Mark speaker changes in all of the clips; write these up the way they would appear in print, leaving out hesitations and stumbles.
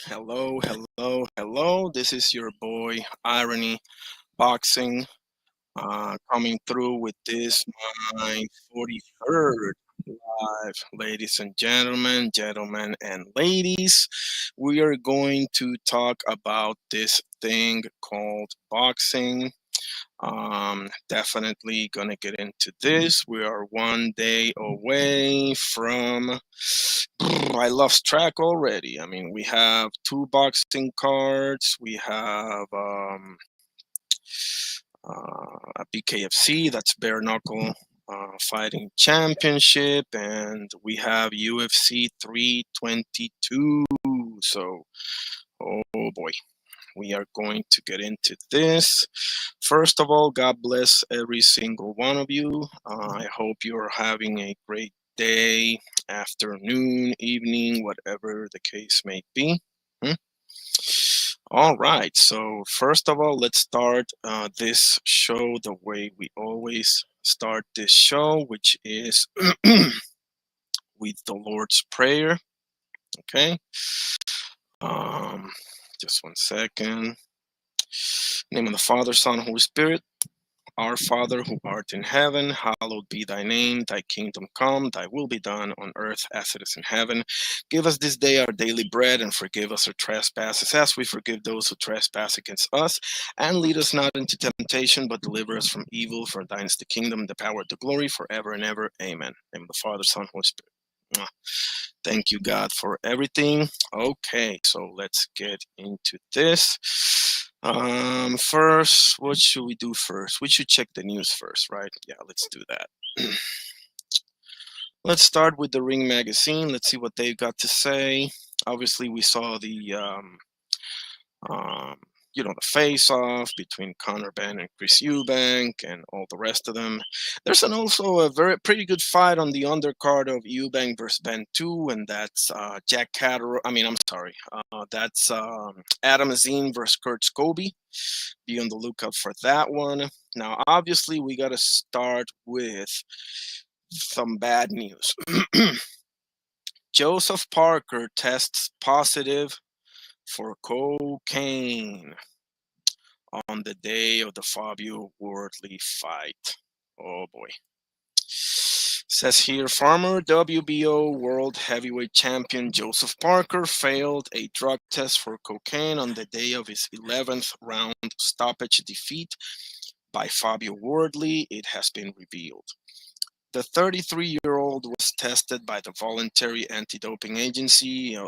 Speaker 1: Hello, hello, hello. This is your boy Irony Boxing, coming through with this my 43rd live, ladies and gentlemen and ladies. We are going to talk about this thing called boxing. Definitely gonna get into this. We are one day away from. I lost track already. I mean, we have two boxing cards. We have a BKFC, that's bare knuckle fighting championship, and we have UFC 322. So, oh boy. We are going to get into this. First of all, God bless every single one of you. I hope you're having a great day, afternoon, evening, whatever the case may be. All right, so first of all, let's start this show the way we always start this show, which is with the Lord's Prayer. Okay. Just one second. Name of the Father, Son, Holy Spirit. Our Father, who art in heaven, hallowed be thy name. Thy kingdom come, thy will be done on earth as it is in heaven. Give us this day our daily bread, and forgive us our trespasses as we forgive those who trespass against us. And lead us not into temptation, but deliver us from evil. For thine is the kingdom, the power, the glory, forever and ever. Amen. In the name of the Father, Son, Holy Spirit. Thank you, God, for everything. Okay, so let's get into this. First, what should we do first? We should check the news first, right? Yeah, let's do that. Let's start with the Ring magazine. Let's see what they've got to say. Obviously, we saw the the face-off between Conor Benn and Chris Eubank and all the rest of them. There's also a pretty good fight on the undercard of EUBANK vs BENN 2, and that's Jack Catterall. That's Adam Azine versus Kurt Scobie. Be on the lookout for that one. Now, obviously, we got to start with some bad news. Joseph Parker tests positive for cocaine on the day of the Fabio Wardley fight. Oh boy. Says here, former WBO World Heavyweight Champion Joseph Parker failed a drug test for cocaine on the day of his 11th round stoppage defeat by Fabio Wardley, it has been revealed. The 33-year-old was tested by the Voluntary Anti-Doping Agency,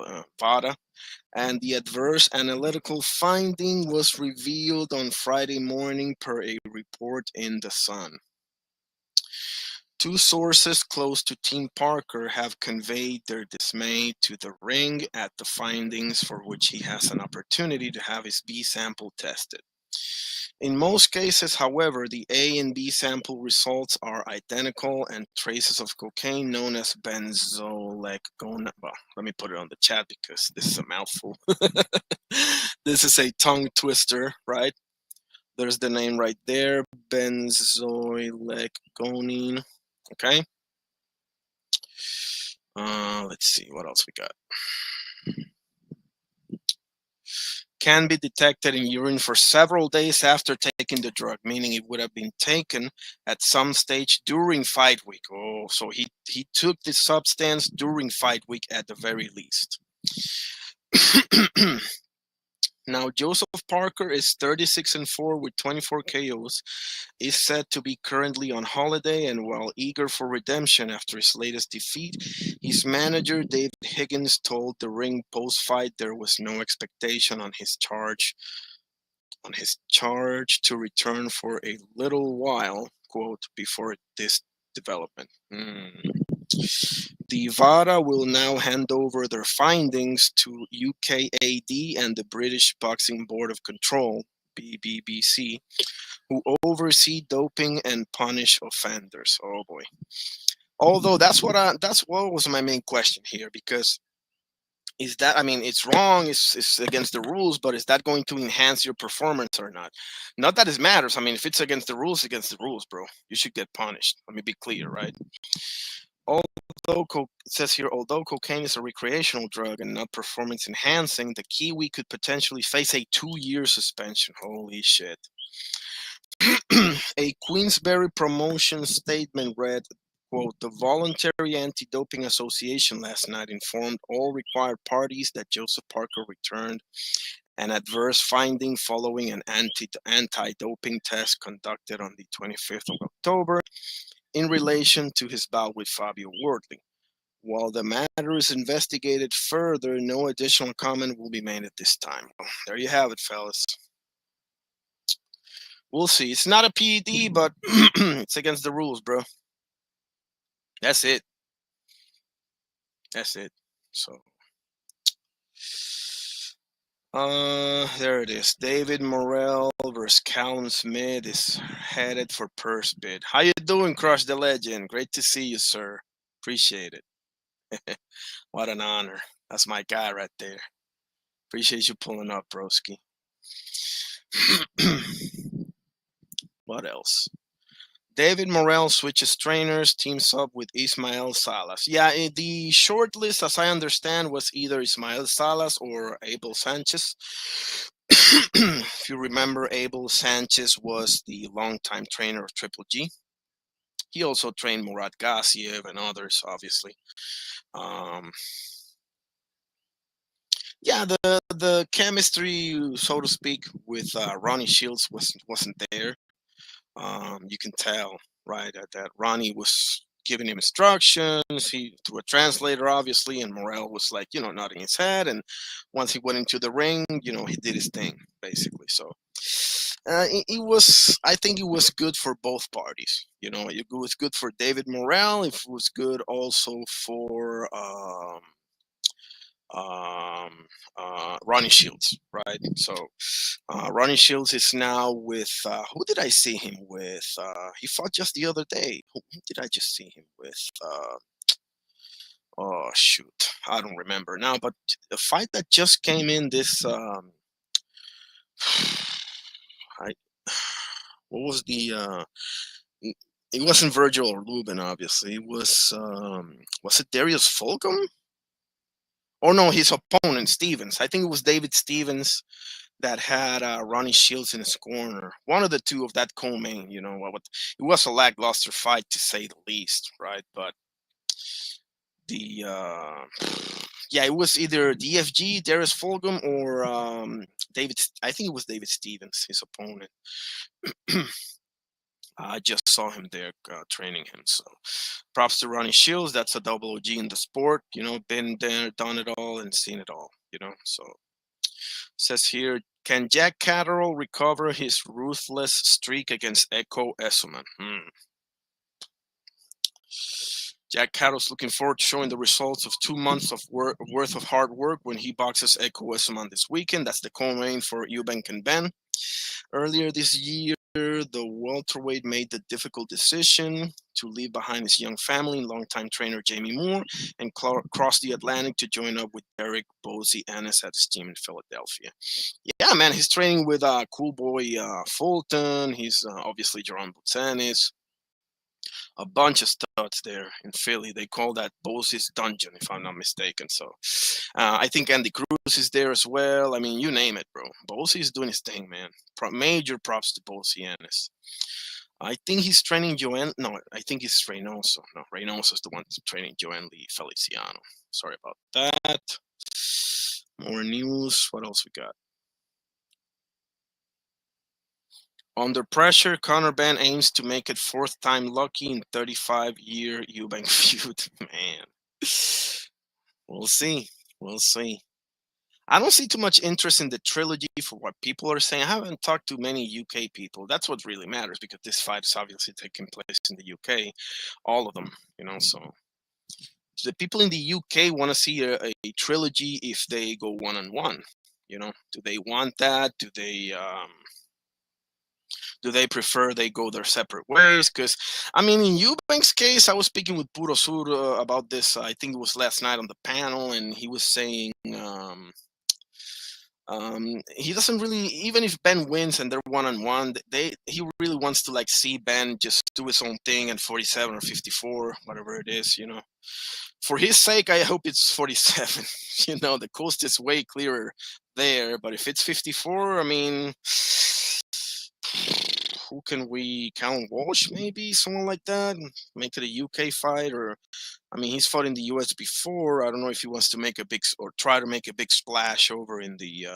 Speaker 1: VADA, and the adverse analytical finding was revealed on Friday morning per a report in The Sun. Two sources close to Team Parker have conveyed their dismay to the Ring at the findings, for which he has an opportunity to have his B sample tested. In most cases, however, the A and B sample results are identical, and traces of cocaine known as benzoylecgonate. Well, let me put it on the chat because this is a mouthful. This is a tongue twister, right? There's the name right there, benzoylecgonine. Okay. Let's see what else we got. Can be detected in urine for several days after taking the drug, meaning it would have been taken at some stage during fight week. Oh, so he took the substance during fight week at the very least. Now, Joseph Parker is 36-4 with 24 KOs, is said to be currently on holiday, and while eager for redemption after his latest defeat, his manager, David Higgins, told the Ring post-fight there was no expectation on his charge to return for a little while, quote, before this development. The VADA will now hand over their findings to UKAD and the British Boxing Board of Control, BBBC, who oversee doping and punish offenders. Oh boy. Although that's what was my main question here, because is that, I mean, it's wrong, it's against the rules, but is that going to enhance your performance or not? Not that it matters. I mean, if it's against the rules, against the rules, bro. You should get punished. Let me be clear, right? It says here, although cocaine is a recreational drug and not performance enhancing, the Kiwi could potentially face a 2-year suspension. Holy shit. A Queensberry promotion statement read, quote, the Voluntary Anti-Doping Association last night informed all required parties that Joseph Parker returned an adverse finding following an anti-doping test conducted on the 25th of October in relation to his bout with Fabio Wardley. While the matter is investigated further, no additional comment will be made at this time. Well, there you have it, fellas. We'll see. It's not a PED, but it's against the rules, bro. That's it. That's it. So, there it is. David Morrell versus Callum Smith is headed for purse bid. How you doing, Crush the Legend? Great to see you, sir. Appreciate it. What an honor. That's my guy right there. Appreciate you pulling up, broski. What else? David Morrell switches trainers, teams up with Ismael Salas. Yeah, the short list, as I understand, was either Ismael Salas or Abel Sanchez. If you remember, Abel Sanchez was the longtime trainer of Triple G. He also trained Murat Gassiev and others, obviously. Yeah, the chemistry, so to speak, with Ronnie Shields wasn't there. You can tell, right, that Ronnie was giving him instructions, he through a translator, obviously, and Morel was like, nodding his head. And once he went into the ring, he did his thing, basically. So it was, I think it was good for both parties. It was good for David Morel. It was good also for Ronnie Shields, right? So Ronnie Shields is now with who did I see him with? He fought just the other day. Who did I just see him with? Oh shoot, I don't remember now. But the fight that just came in this, I what was the? It wasn't Virgil or Lubin, obviously. It was it Darius Fulgham? Or no, his opponent Stevens. I think it was David Stevens that had Ronnie Shields in his corner. One of the two of that co-main. It was a lackluster fight to say the least, right? But the yeah, it was either DFG Darius Fulgham or David. I think it was David Stevens, his opponent. I just saw him there training him. So props to Ronnie Shields. That's a double OG in the sport. Been there, done it all, and seen it all. So says here, can Jack Catterall recover his ruthless streak against Echo Essuman? Jack Catterall's looking forward to showing the results of 2 months of worth of hard work when he boxes Echo Essuman this weekend. That's the co-main for EUBANK and BENN. Earlier this year, the welterweight made the difficult decision to leave behind his young family and longtime trainer Jamie Moore and cross the Atlantic to join up with Derek Bozy Ennis at his team in Philadelphia. Yeah, man, he's training with Cool Boy Fulton. He's obviously Jerome Butsanis. A bunch of studs there in Philly. They call that Bozy's Dungeon, if I'm not mistaken. So I think Andy Cruz is there as well. I mean, you name it, bro. Bozy is doing his thing, man. Major props to Bozy Ennis. I think he's training Joanne. No, I think it's Reynoso. No, Reynoso is the one training Joanne Lee Feliciano. Sorry about that. More news. What else we got? Under pressure, Conor Benn aims to make it fourth time lucky in 35-year EUBANK feud. Man, we'll see. We'll see. I don't see too much interest in the trilogy for what people are saying. I haven't talked to many UK people. That's what really matters because this fight is obviously taking place in the UK. All of them, so the people in the UK want to see a trilogy if they go 1-1. You know, do they want that? Do they prefer they go their separate ways? Because, I mean, in EUBANK's case, I was speaking with Puro Sur about this. I think it was last night on the panel, and he was saying he doesn't really, even if Ben wins and they're 1-1, he really wants to like see Ben just do his own thing at 47 or 54, whatever it is, you know. For his sake, I hope it's 47. You know, the coast is way clearer there, but if it's 54, I mean, who can we count? Walsh, maybe someone like that, make it a UK fight, or I mean, he's fought in the US before. I don't know if he wants to make a big or try to make a big splash over in the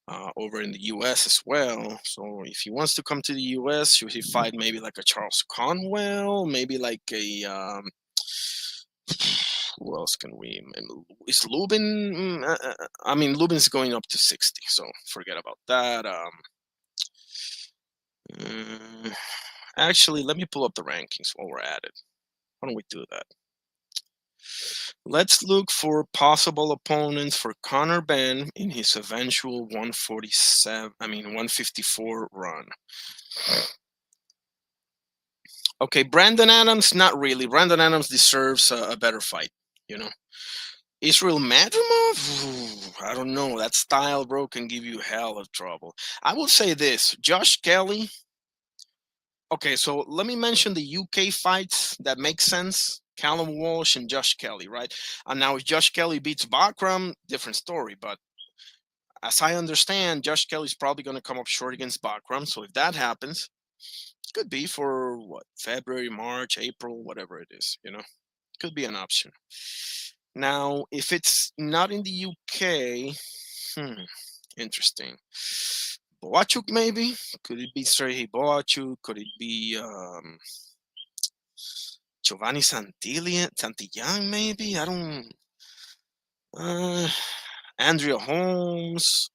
Speaker 1: US as well. So if he wants to come to the US, should he fight maybe like a Charles Conwell, maybe like a who else can we? Is Lubin? I mean, Lubin's going up to 60, so forget about that. Actually, let me pull up the rankings while we're at it. Why don't we do that? Let's look for possible opponents for Conor Benn in his eventual 154 run. Okay, Brandon Adams, not really. Brandon Adams deserves a better fight, you know. Israel Madrimov? Ooh, I don't know. That style, bro, can give you hell of trouble. I will say this. Josh Kelly. Okay, so let me mention the UK fights that make sense. Callum Walsh and Josh Kelly, right? And now if Josh Kelly beats Bakram, different story. But as I understand, Josh Kelly's probably going to come up short against Bakram. So if that happens, could be for what, February, March, April, whatever it is, you know, could be an option. Now, if it's not in the UK, interesting. Boachuk, maybe? Could it be Sergey Boachuk? Could it be Giovanni Santillán, maybe? I don't. Andrea Holmes.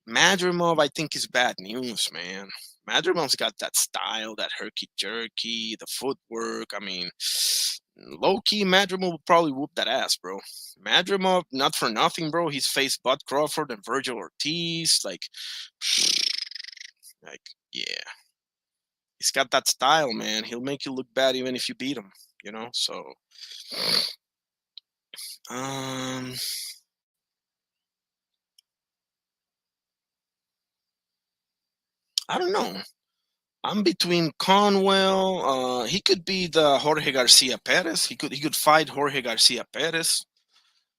Speaker 1: Madrimov, I think, is bad news, man. Madrimov's got that style, that herky-jerky, the footwork. I mean, low-key, Madrimov will probably whoop that ass, bro. Madrimov, not for nothing, bro. He's faced Bud Crawford and Virgil Ortiz. Like, yeah. He's got that style, man. He'll make you look bad even if you beat him, you know? So, I don't know. I'm between Conwell. He could be the Jorge Garcia Perez. He could fight Jorge Garcia Perez.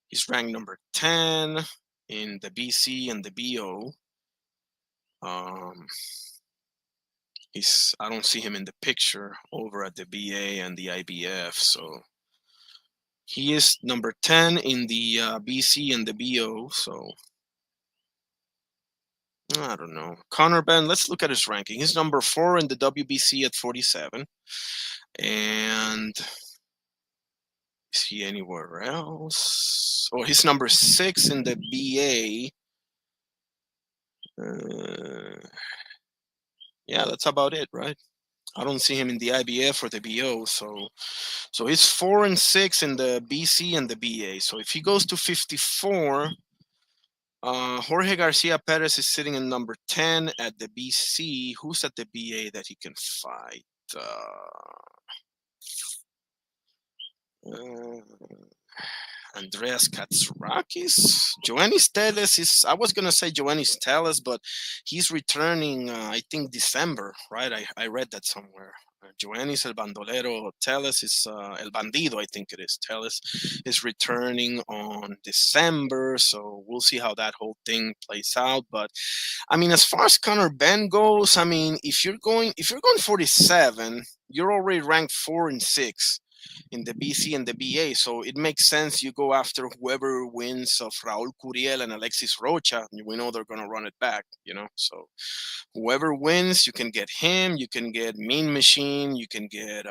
Speaker 1: He's ranked number 10 in the BC and the BO. I don't see him in the picture over at the BA and the IBF. So he is number 10 in the BC and the BO. So I don't know. Conor Benn, let's look at his ranking. He's number 4 in the WBC at 47. And is he anywhere else? Oh, he's number 6 in the BA. Yeah, that's about it, right? I don't see him in the IBF or the BO. So he's 4 and 6 in the BC and the BA. So if he goes to 54, Jorge Garcia Perez is sitting in number 10 at the BC. Who's at the BA that he can fight? Andreas Katsurakis. Joannis Teles is, I was going to say Joannis Teles, but he's returning, I think, December, right? I read that somewhere. Joannis El Bandolero Teles is, El Bandido, I think it is. Teles is returning on December, so we'll see how that whole thing plays out. But I mean, as far as Conor Benn goes, I mean, if you're going 47, you're already ranked 4 and 6 in the BC and the BA, so it makes sense you go after whoever wins of Raul Curiel and Alexis Rocha. We know they're going to run it back, you know, so whoever wins, you can get him, you can get Mean Machine, you can get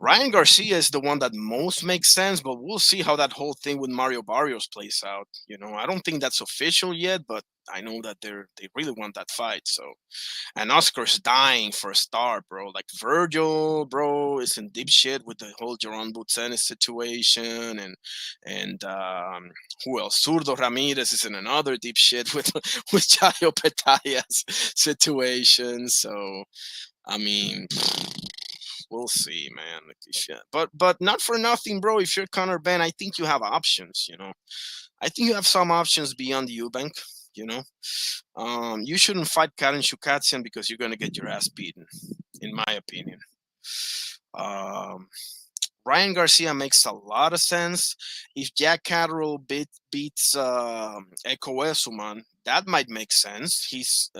Speaker 1: Ryan Garcia is the one that most makes sense, but we'll see how that whole thing with Mario Barrios plays out. I don't think that's official yet, but I know that they really want that fight. So, and Oscar's dying for a star, bro. Like Virgil, bro, is in deep shit with the whole Jeron Butsenis situation, and who else? Zurdo Ramirez is in another deep shit with with Chayo Petaya's situation. So, I mean, we'll see, man. Like, but not for nothing, bro. If you're Conor Ben, I think you have options. I think you have some options beyond the Eubank. You know, you shouldn't fight Karen Shukatsian because you're gonna get your ass beaten, in my opinion. Um, Ryan Garcia makes a lot of sense. If Jack Catterall beats Eko Esuman, that might make sense. He's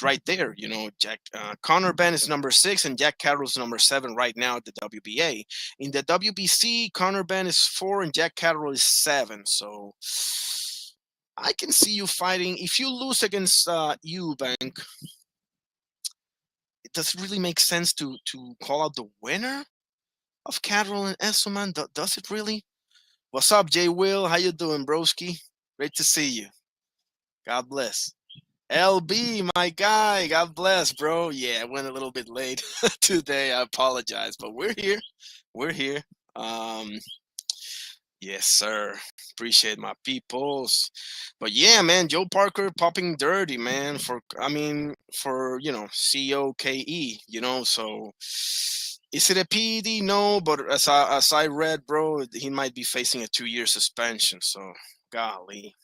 Speaker 1: right there. Jack Conor Ben is number 6 and Jack Catterall's number 7 right now at the WBA. In the WBC, Conor Ben is 4 and Jack Catterall is 7. So I can see you fighting. If you lose against Eubank, it does really make sense to call out the winner of Catterall and Esselman. Does it really? What's up, Jay Will? How you doing, broski? Great to see you. God bless. LB, my guy, God bless, bro. Yeah, I went a little bit late today. I apologize, but we're here. We're here. Um, yes, sir. Appreciate my peoples. But yeah, man, Joe Parker popping dirty, man. For COKE. So is it a PED? No, but as I read, bro, he might be facing a 2-year suspension. So golly.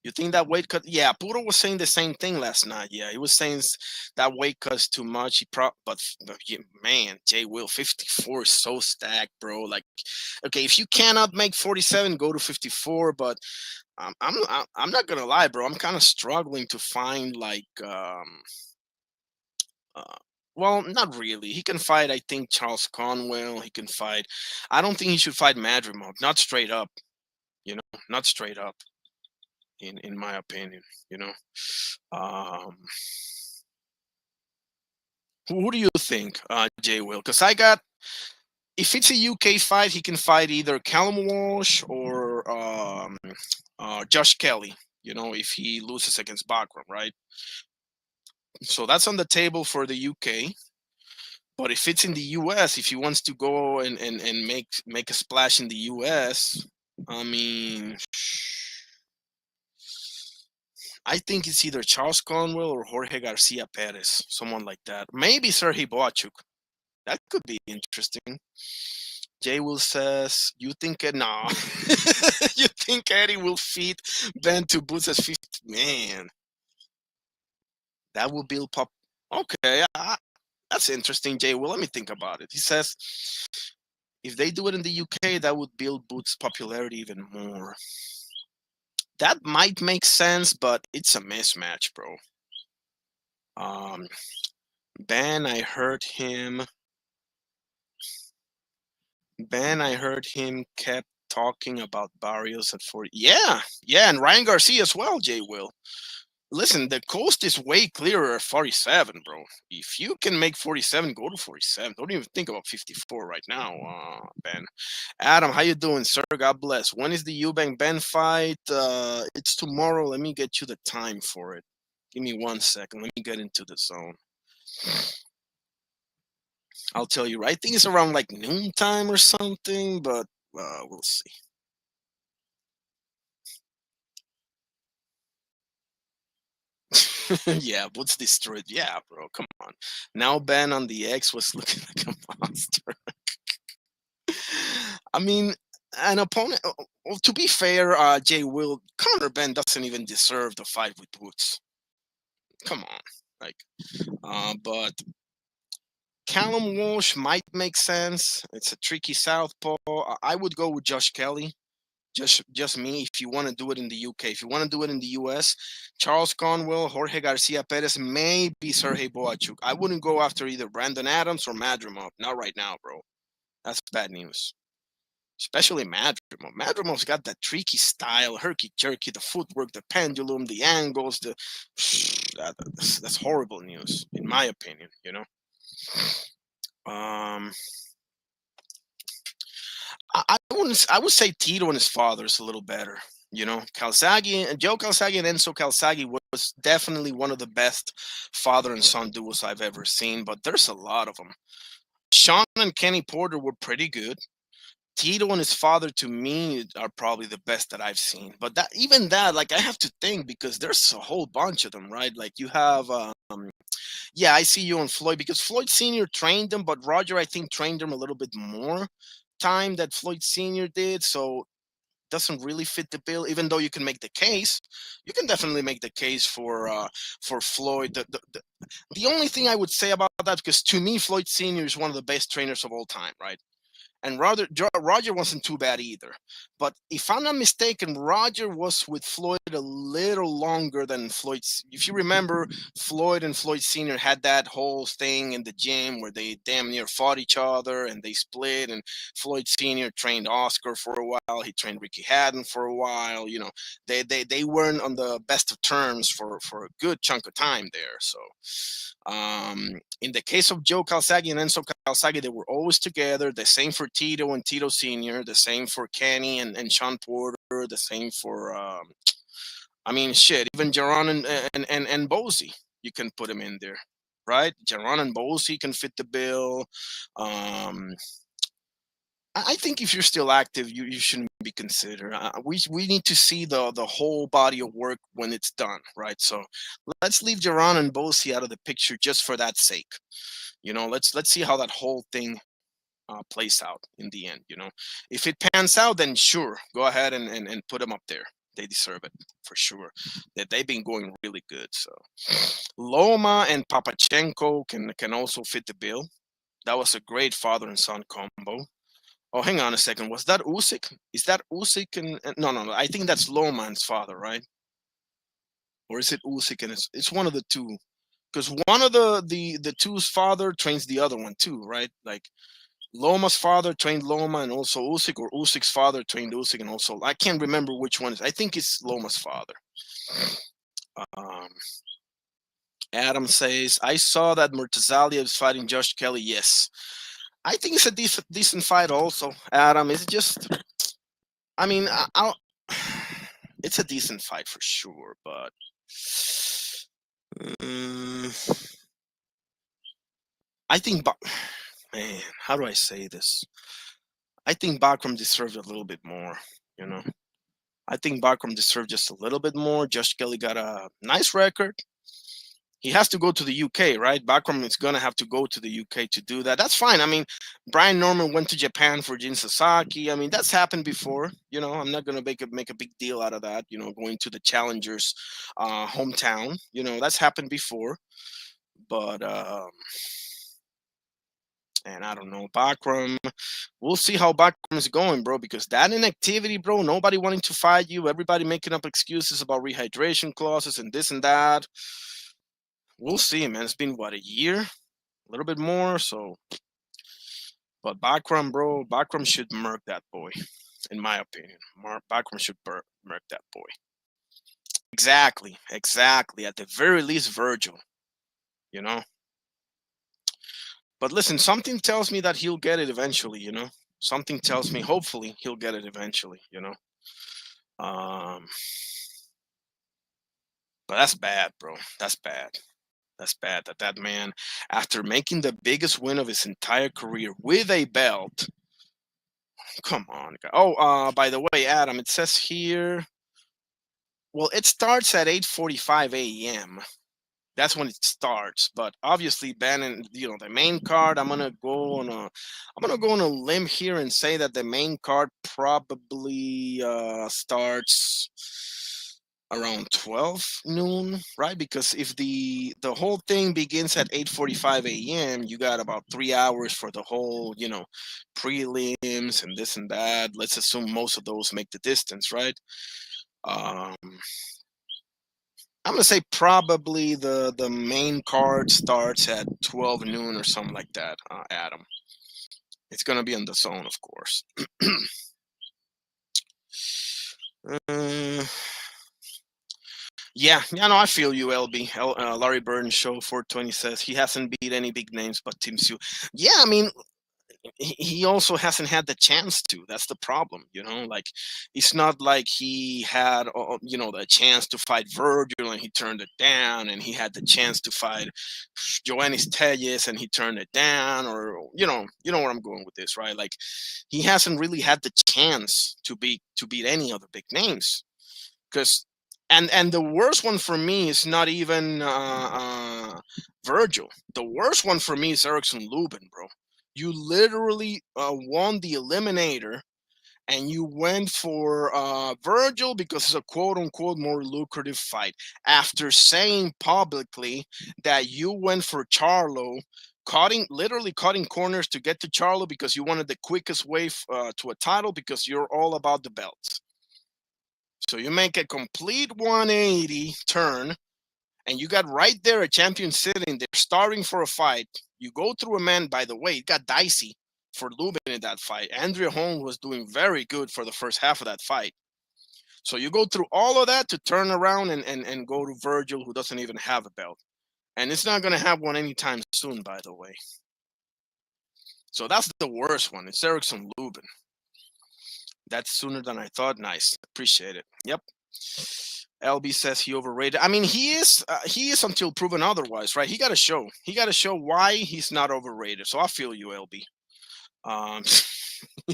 Speaker 1: You think that weight cut? Yeah, Puro was saying the same thing last night. Yeah, he was saying that weight cut's too much. But yeah, man, Jay Will 54 is so stacked, bro. Like, okay, if you cannot make 47, go to 54. But I'm not gonna lie, bro. I'm kind of struggling to find uh, well, not really. He can fight. I think Charles Conwell. He can fight. I don't think he should fight Madrimov. Not straight up. Not straight up. In my opinion, you know. Um, who do you think, Jay Will? Because if it's a UK fight, he can fight either Callum Walsh or Josh Kelly. If he loses against Bakram, right? So that's on the table for the UK. But if it's in the US, if he wants to go and make a splash in the US, I mean, I think it's either Charles Conwell or Jorge Garcia Perez, someone like that. Maybe Serhii Boachuk. That could be interesting. Jay Will says, "You think no? You think Eddie will feed Ben to boots as 50? Man, that will build pop. Okay, that's interesting, Jay Will. Let me think about it." He says, "If they do it in the UK, that would build Boots' popularity even more." That might make sense, but it's a mismatch, bro. Ben, I heard him. Ben, I heard him kept talking about Barrios at 40. Yeah, and Ryan Garcia as well, Jay Will. Listen, the coast is way clearer at 47, bro. If you can make 47, go to 47. Don't even think about 54 right now, Ben. Adam, how you doing, sir? God bless. When is the Eubank Ben fight? It's tomorrow. Let me get you the time for it. Give me 1 second. Let me get into the zone. I'll tell you. I think it's around like noontime or something, but we'll see. Yeah, Boots destroyed. Yeah, bro, come on. Now Ben on the X was looking like a monster. I mean, an opponent. Well, to be fair, Jay Will Conor Ben doesn't even deserve the fight with Boots. Come on, like, but Callum Walsh might make sense. It's a tricky southpaw. I would go with Josh Kelly. Just me. If you want to do it in the UK, if you want to do it in the US, Charles Conwell, Jorge Garcia Perez, maybe Serhii Boachuk. I wouldn't go after either Brandon Adams or Madrimov. Not right now, bro. That's bad news. Especially Madrimov. Madrimov's got that tricky style, herky jerky, the footwork, the pendulum, the angles. That's horrible news, in my opinion. Um, I would say Tito and his father is a little better. You know, Joe Calzaghe and Enzo Calzaghe was definitely one of the best father and son duos I've ever seen. But there's a lot of them. Sean and Kenny Porter were pretty good. Tito and his father, to me, are probably the best that I've seen. But that, even that, like, I have to think because there's a whole bunch of them, right? Like you have, yeah, I see you and Floyd because Floyd Senior trained them, but Roger, I think, trained them a little bit more time that Floyd Senior did. So doesn't really fit the bill. Even though you can make the case, you can definitely make the case for Floyd. The only thing I would say about that, because to me, Floyd Senior is one of the best trainers of all time, right? And Roger wasn't too bad either. But if I'm not mistaken, Roger was with Floyd a little longer than Floyd. If you remember, Floyd and Floyd Sr. had that whole thing in the gym where they damn near fought each other and they split. And Floyd Sr. trained Oscar for a while. He trained Ricky Hatton for a while. You know, they weren't on the best of terms for a good chunk of time there. So in the case of Joe Calzaghe and Enzo Calzaghe, they were always together. The same for Tito and Tito Sr., the same for Kenny and Sean Porter, the same for, I mean, shit, even Jaron and Bosey, you can put him in there, right? Jaron and Bosey can fit the bill. Um, I think if you're still active, you shouldn't be considered. We need to see the whole body of work when it's done, right? So let's leave Jaron and Bosey out of the picture just for that sake. You know, let's see how that whole thing plays out in the end. You know, if it pans out, then sure, go ahead and put them up there. They deserve it for sure. That they've been going really good. So Loma and Papachenko can also fit the bill. That was a great father and son combo. Oh, hang on a second. Was that Usyk? Is that Usyk and no. I think that's Loman's father, right? Or is it Usyk and it's one of the two? Because one of the two's father trains the other one too, right? Like Loma's father trained Loma and also Usyk, or Usyk's father trained Usyk and also I can't remember which one is. I think it's Loma's father. Um, Adam says, I saw that Murtazalia is fighting Josh Kelly. Yes. I think it's a decent fight also, Adam. It's just, I mean, it's a decent fight for sure, but um, I think, man, how do I say this? I think Bakram deserved a little bit more, you know. I think Bakram deserved just a little bit more. Josh Kelly got a nice record. He has to go to the UK, right? Bakram is gonna have to go to the UK to do that. That's fine. I mean, Brian Norman went to Japan for Jin Sasaki. I mean, that's happened before. You know, I'm not gonna make a big deal out of that. You know, going to the challengers' hometown. You know, that's happened before. But and I don't know, Bakram. We'll see how Bakram is going, bro. Because that inactivity, bro. Nobody wanting to fight you. Everybody making up excuses about rehydration clauses and this and that. We'll see, man. It's been what, a year, a little bit more. So, but Bakram, bro, Bakram should murk that boy, in my opinion. Bakram should murk that boy. Exactly, exactly. At the very least, Virgil. You know. But listen, something tells me that he'll get it eventually. You know. Something tells me, hopefully, he'll get it eventually. You know. Um, but that's bad, bro. That's bad. That's bad that that man, after making the biggest win of his entire career with a belt, come on. Oh, by the way, Adam, it says here, well, it starts at 8:45 a.m. That's when it starts. But obviously, Bannon, you know, the main card, I'm gonna go on a limb here and say that the main card probably starts around 12 noon, right? Because if the whole thing begins at 8:45 a.m., you got about 3 hours for the whole, you know, prelims and this and that. Let's assume most of those make the distance, right? um I'm gonna say probably the main card starts at 12 noon or something like that. Adam, it's gonna be on the zone, of course. uh, Yeah, yeah, no, I feel you, LB. Larry Burns show 420 says he hasn't beat any big names but Tim Sue. Yeah, I mean, he also hasn't had the chance to. That's the problem, you know. Like, it's not like he had, the chance to fight Virgil and he turned it down, and he had the chance to fight Joannis Telles and he turned it down, or you know where I'm going with this, right? Like, he hasn't really had the chance to beat any other big names. Because and the worst one for me is not even Virgil. The worst one for me is Erickson Lubin, bro. You literally won the eliminator, and you went for Virgil because it's a quote unquote more lucrative fight. After saying publicly that you went for Charlo, literally cutting corners to get to Charlo because you wanted the quickest way to a title because you're all about the belts. So you make a complete 180 turn, and you got right there a champion sitting there, starting for a fight. You go through a man, by the way, it got dicey for Lubin in that fight. Andrea Holmes was doing very good for the first half of that fight. So you go through all of that to turn around and go to Virgil, who doesn't even have a belt. And it's not going to have one anytime soon, by the way. So that's the worst one. It's Erickson Lubin. That's sooner than I thought. Nice. Appreciate it. Yep. LB says he overrated. I mean, he is. He is until proven otherwise, right? He got to show. He got to show why he's not overrated. So I feel you, LB. Um,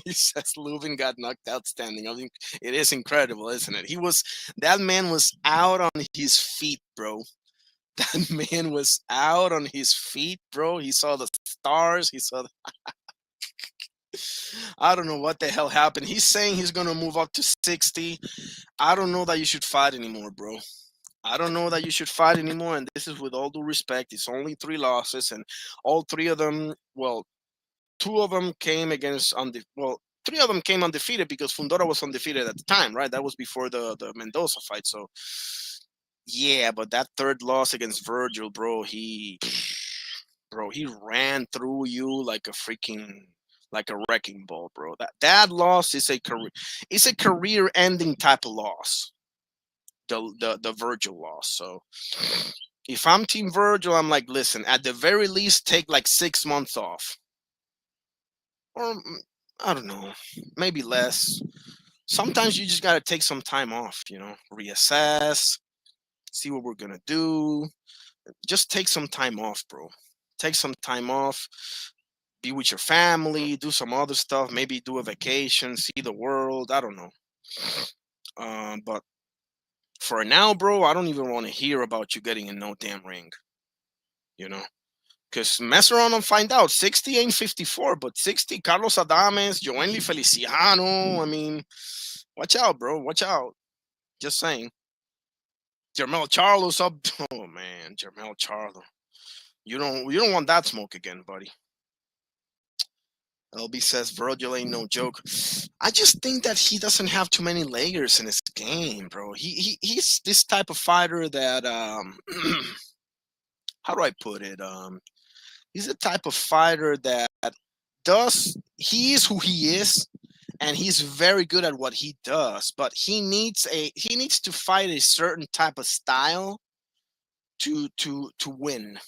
Speaker 1: he says Lubin got knocked out standing. I think it is incredible, isn't it? That man was out on his feet, bro. That man was out on his feet, bro. He saw the stars. He saw. I don't know what the hell happened. He's saying he's gonna move up to 60. I don't know that you should fight anymore, bro. I don't know that you should fight anymore, and this is with all due respect. It's only 3 losses, and all three of them, well, two of them came against three of them came undefeated because Fundora was undefeated at the time, right? That was before the Mendoza fight. So yeah, but that third loss against Virgil, bro, he ran through you like a freaking like a wrecking ball, bro. That loss is a career ending type of loss. The Virgil loss. So if I'm Team Virgil, I'm like, listen, at the very least, take like 6 months off, or I don't know, maybe less. Sometimes you just gotta take some time off, reassess, see what we're gonna do. Just take some time off, bro. Take some time off. Be with your family. Do some other stuff. Maybe do a vacation. See the world. I don't know. But for now, bro, I don't even want to hear about you getting in no damn ring. You know, because mess around and find out. 60 ain't 54, but 60, Carlos Adames, Joenly Feliciano. I mean, watch out, bro. Watch out. Just saying. Jermel Charlo's up. Oh man, Jermel Charlo. You don't want that smoke again, buddy. LB says Virgil ain't no joke. I just think that he doesn't have too many layers in his game, bro. He's this type of fighter that how do I put it? He's the type of fighter that he is who he is, and he's very good at what he does, but he needs to fight a certain type of style to win.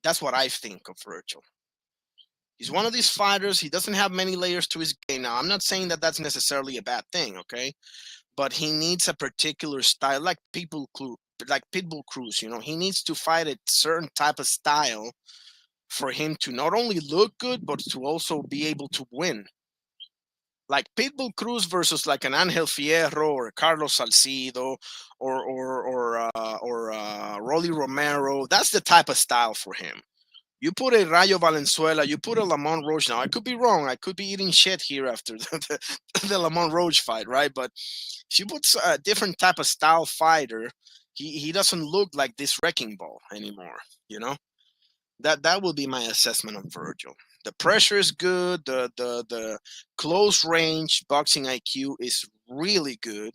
Speaker 1: That's what I think of Virgil. He's one of these fighters. He doesn't have many layers to his game. Now, I'm not saying that that's necessarily a bad thing, okay? But he needs a particular style, like Pitbull Cruz. He needs to fight a certain type of style for him to not only look good, but to also be able to win. Like Pitbull Cruz versus like an Angel Fierro or Carlos Salcido or Rolly Romero. That's the type of style for him. You put a Rayo Valenzuela, you put a Lamont Roach. Now, I could be wrong. I could be eating shit here after the Lamont Roach fight, right? But if you put a different type of style fighter, he doesn't look like this wrecking ball anymore. You know that will be my assessment of Virgil. The pressure is good. The close range boxing IQ is really good.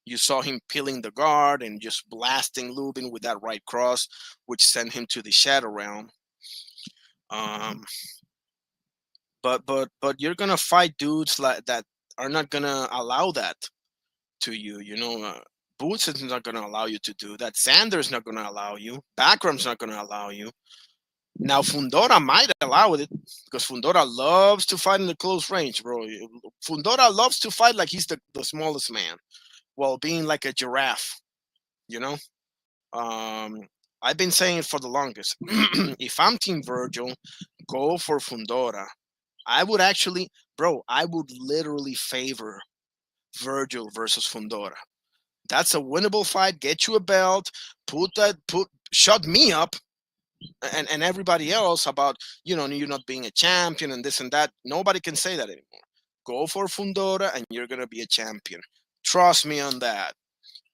Speaker 1: You saw him peeling the guard and just blasting Lubin with that right cross, which sent him to the shadow realm. Um, but you're gonna fight dudes like that are not gonna allow that to you. Boots is not going to allow you to do that. Sanders not going to allow you. Backram's not going to allow you. Now Fundora might allow it because Fundora loves to fight in the close range, bro. Fundora loves to fight like he's the smallest man, while being like a giraffe. You know, I've been saying it for the longest. If I'm Team Virgil, go for Fundora. I would actually, bro, I would literally favor Virgil versus Fundora. That's a winnable fight. Get you a belt. Shut me up and everybody else about you not being a champion and this and that. Nobody can say that anymore. Go for Fundora and you're gonna be a champion. Trust me on that.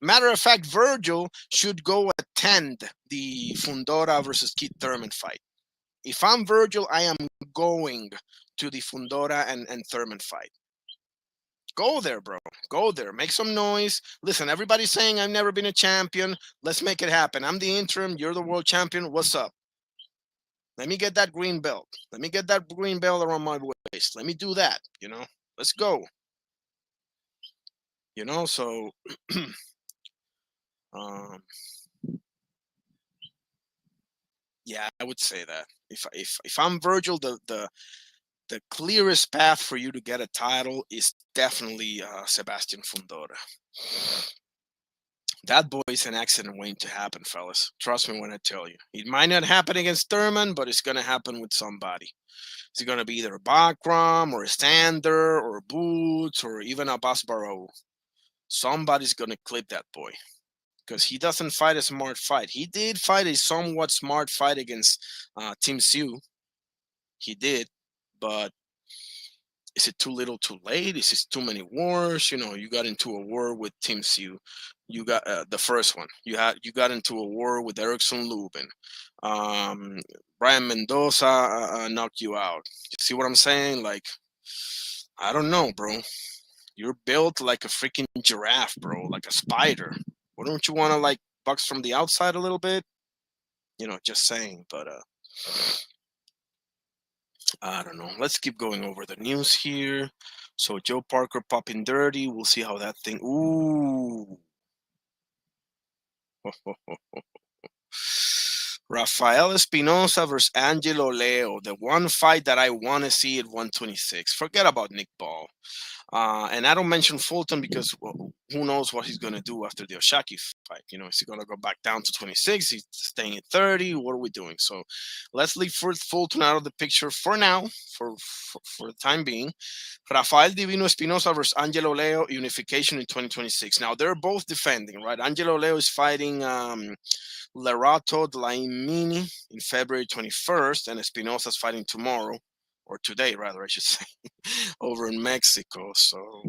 Speaker 1: Matter of fact, Virgil should go attend the Fundora versus Keith Thurman fight. If I'm Virgil, I am going to the Fundora and Thurman fight. Go there, bro. Go there. Make some noise. Listen, everybody's saying I've never been a champion. Let's make it happen. I'm the interim. You're the world champion. What's up? Let me get that green belt. Let me get that green belt around my waist. Let me do that. Let's go. So um, yeah, I would say that if I'm Virgil, the clearest path for you to get a title is definitely Sebastian Fundora. That boy is an accident waiting to happen, fellas. Trust me when I tell you. It might not happen against Thurman, but it's going to happen with somebody. It's going to be either a Bakram or a Sander or a Boots or even a Basbaro. Somebody's going to clip that boy because he doesn't fight a smart fight. He did fight a somewhat smart fight against Tim Sioux. He did, but is it too little too late? Is it too many wars? You got into a war with Tim Sioux. You got the first one. You got into a war with Erickson Lubin. Brian Mendoza knocked you out. You see what I'm saying? Like, I don't know, bro. You're built like a freaking giraffe, bro, like a spider. Why don't you want to like box from the outside a little bit? Just saying. But I don't know. Let's keep going over the news here. So Joe Parker popping dirty. We'll see how that thing. Ooh. Rafael Espinosa versus Angelo Leo, the one fight that I want to see at 126. Forget about Nick Ball. And I don't mention Fulton because who knows what he's going to do after the Oshaki fight. Is he going to go back down to 26? He's staying at 30. What are we doing? So let's leave Fulton out of the picture for now, for the time being. Rafael Divino Espinosa versus Angelo Leo, unification in 2026. Now, they're both defending, right? Angelo Leo is fighting Lerato Dlamini in February 21st, and Espinosa's fighting tomorrow, or today, rather, I should say, over in Mexico. So,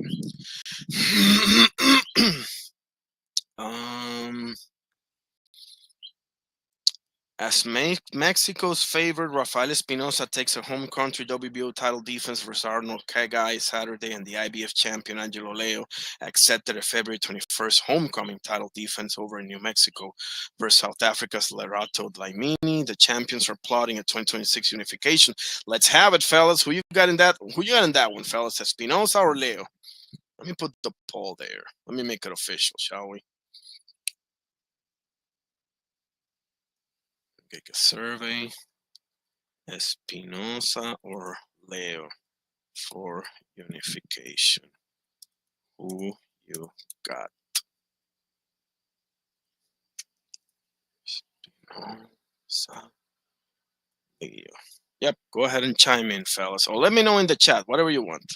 Speaker 1: as Mexico's favorite, Rafael Espinosa takes a home country WBO title defense versus Arnold Kegai Saturday, and the IBF champion Angelo Leo accepted a February 21st homecoming title defense over in New Mexico versus South Africa's Lerato Dlamini. The champions are plotting a 2026 unification. Let's have it, fellas. Who you got in that one, fellas? Espinosa or Leo? Let me put the poll there. Let me make it official, shall we? Take a survey. Espinosa or Leo for unification? Who you got? Espinosa, Leo. Yep, go ahead and chime in, fellas. Or let me know in the chat, whatever you want.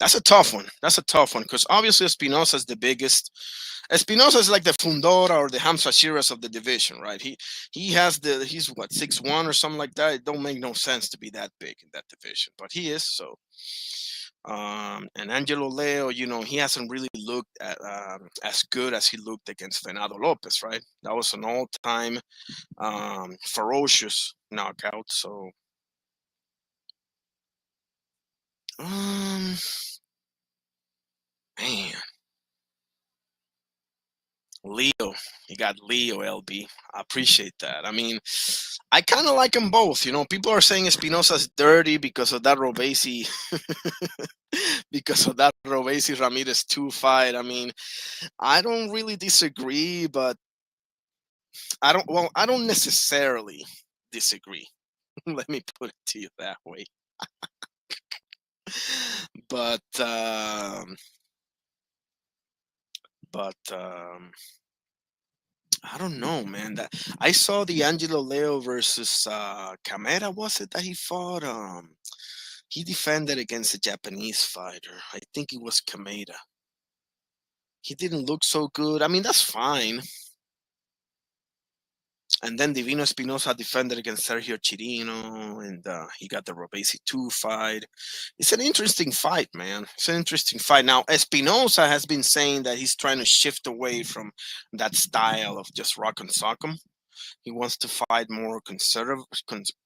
Speaker 1: That's a tough one. Because obviously Espinosa is the biggest. Espinosa is like the Fundora or the Hamza Shiras of the division, right? He's what, 6'1" or something like that. It don't make no sense to be that big in that division, but he is. So and Angelo Leo, he hasn't really looked at as good as he looked against Venado Lopez, right? That was an all-time ferocious knockout. So man, Leo. You got Leo, LB. I appreciate that. I mean, I kind of like them both. You know, people are saying Espinosa's dirty because of that Robesi, because of that Robesi Ramirez 2 fight. I mean, I don't really disagree, but I don't necessarily disagree. Let me put it to you that way. But, but, I don't know, man. That I saw the Angelo Leo versus Camera. Was it that he fought? He defended against a Japanese fighter. I think it was Kameda. He didn't look so good. I mean, that's fine. And then Divino Espinosa defended against Sergio Chirino, and he got the Robesi 2 fight. It's an interesting fight, man. It's an interesting fight. Now, Espinosa has been saying that he's trying to shift away from that style of just rock and sock 'em. He wants to fight more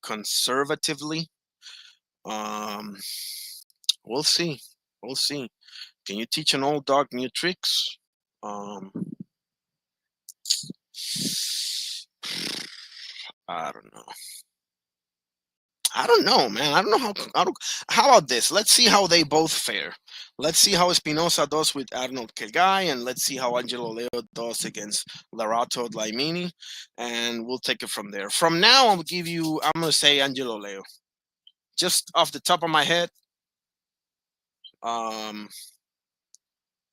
Speaker 1: conservatively. Um, we'll see. We'll see. Can you teach an old dog new tricks? Um, I don't know. I don't know, man. I don't know how about this? Let's see how they both fare. Let's see how Espinosa does with Arnold Kelgai, and let's see how Angelo Leo does against Larato Dlamini, and we'll take it from there. From now, I'm gonna say Angelo Leo. Just off the top of my head, um,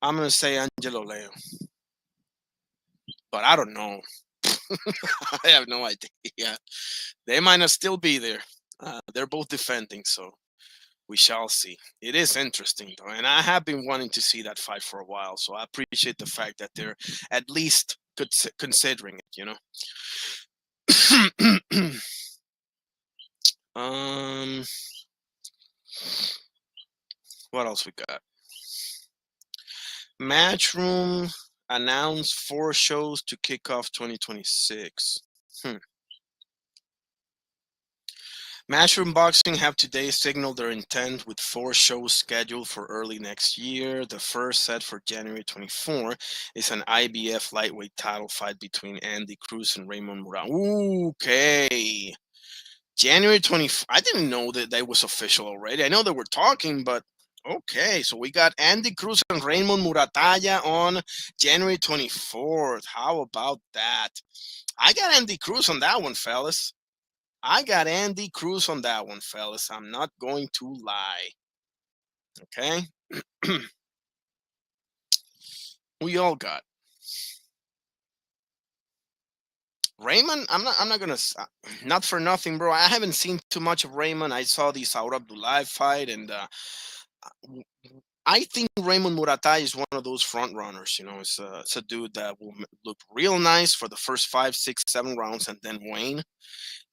Speaker 1: I'm gonna say Angelo Leo, but I don't know. I have no idea. They might not still be there. They're both defending, so we shall see. It is interesting though, and I have been wanting to see that fight for a while. So I appreciate the fact that they're at least considering it. You know. What else we got? Matchroom announced 4 shows to kick off 2026. Matchroom Boxing have today signaled their intent with 4 shows scheduled for early next year. The first, set for January 24, is an IBF lightweight title fight between Andy Cruz and Raymond Murat. Okay. January 24th. I didn't know that was official already. I know that we're talking, but okay. So we got Andy Cruz and Raymond Murataya on January 24th. How about that? I got Andy Cruz on that one, fellas. I got Andy Cruz on that one, fellas. I'm not going to lie. Okay. We all got Raymond. I'm not gonna. Not for nothing, bro. I haven't seen too much of Raymond. I saw the Saur Abdullah fight, and I think Raymond Muratai is one of those front runners. You know, it's a dude that will look real nice for the first 5, 6, 7 rounds, and then wane.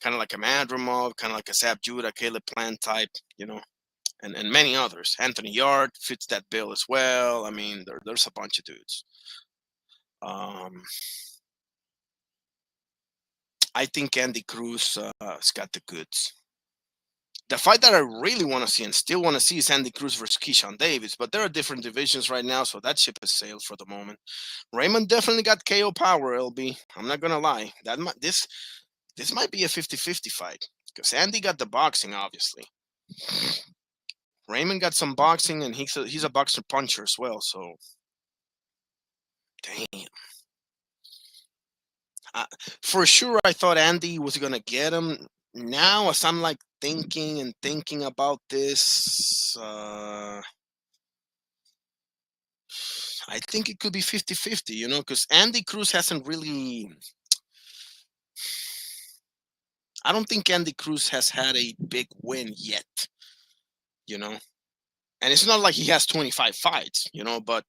Speaker 1: Kind of like a Madrimov, kind of like a Zab Judah, Caleb Plant type. You know, and many others. Anthony Yard fits that bill as well. I mean, there's a bunch of dudes. I think Andy Cruz has got the goods. The fight that I really want to see and still want to see is Andy Cruz versus Keyshawn Davis, but there are different divisions right now, so that ship has sailed for the moment. Raymond definitely got KO power, LB. I'm not gonna lie. This might be a 50-50 fight because Andy got the boxing, obviously. Raymond got some boxing, and he's a boxer puncher as well. So, damn. For sure, I thought Andy was gonna get him. Now, as I'm like thinking about this, I think it could be 50-50, you know, because Andy Cruz hasn't really. I don't think Andy Cruz has had a big win yet, you know, and it's not like he has 25 fights, you know, but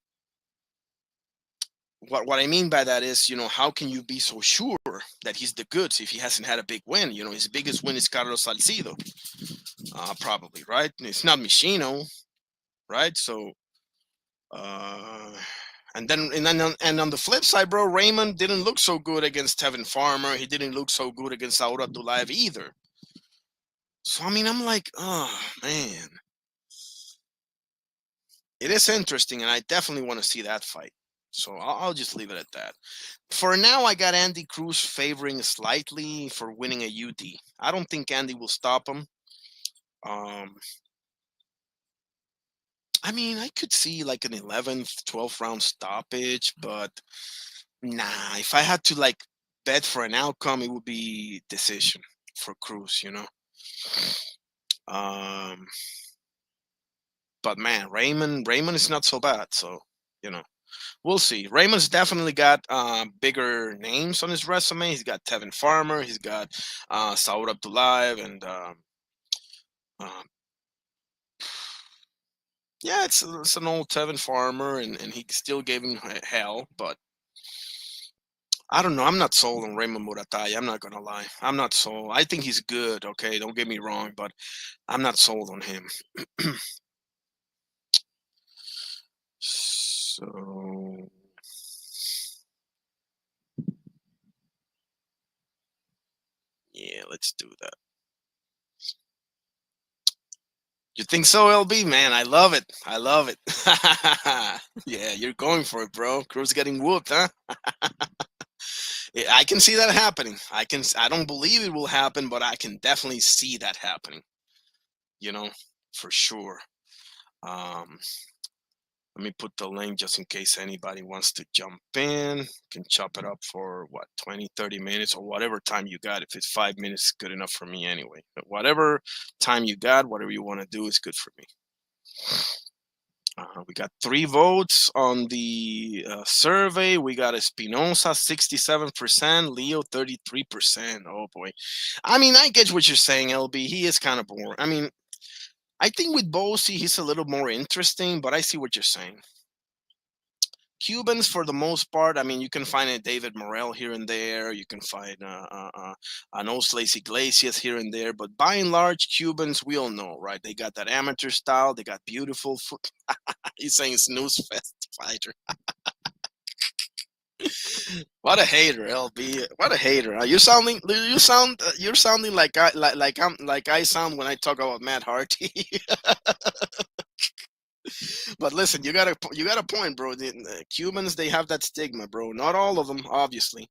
Speaker 1: what I mean by that is, you know, how can you be so sure that he's the goods if he hasn't had a big win? You know, his biggest win is Carlos Salcido, probably, right? It's not Michino, right? So, uh, and on the flip side, bro, Raymond didn't look so good against Tevin Farmer. He didn't look so good against Saur Abdulaev either. So I mean, I'm like, oh man, it is interesting, and I definitely want to see that fight. So I'll just leave it at that. For now, I got Andy Cruz favoring slightly for winning a UD. I don't think Andy will stop him. Um, I mean, I could see like an 11th, 12th round stoppage, but nah, if I had to like bet for an outcome, it would be decision for Cruz, you know. Um, but man, Raymond is not so bad, so you know. We'll see. Raymond's definitely got bigger names on his resume. He's got Tevin Farmer, he's got Saud Abdullayev, and um, yeah, it's an old Tevin Farmer, and he still gave him hell. But I don't know. I'm not sold on Raymond Murataya. I'm not gonna lie. I'm not sold. I think he's good. Okay, don't get me wrong, but I'm not sold on him. So yeah, let's do that. You think so, LB? Man, I love it. I love it. Yeah, you're going for it, bro. Cruz getting whooped, huh? Yeah, I can see that happening. I don't believe it will happen, but I can definitely see that happening. You know, for sure. Um, Let me put the link just in case anybody wants to jump in. Can chop it up for what, 20, 30 minutes or whatever time you got. If it's 5 minutes, good enough for me anyway. But whatever time you got, whatever you want to do is good for me. We got 3 votes on the survey. We got Espinosa 67%, Leo 33%. Oh boy. I mean, I get what you're saying, LB. He is kind of boring. I mean, I think with Bosi, he's a little more interesting, but I see what you're saying. Cubans, for the most part, I mean, you can find a David Morrell here and there. You can find an Oslace Iglesias here and there. But by and large, Cubans, we all know, right? They got that amateur style. They got beautiful foot. He's saying snooze fest fighter. What a hater, LB. What a hater. You're sounding like I sound when I talk about Matt Hardy. But listen, you got a point, bro. The Cubans, they have that stigma, bro. Not all of them, obviously.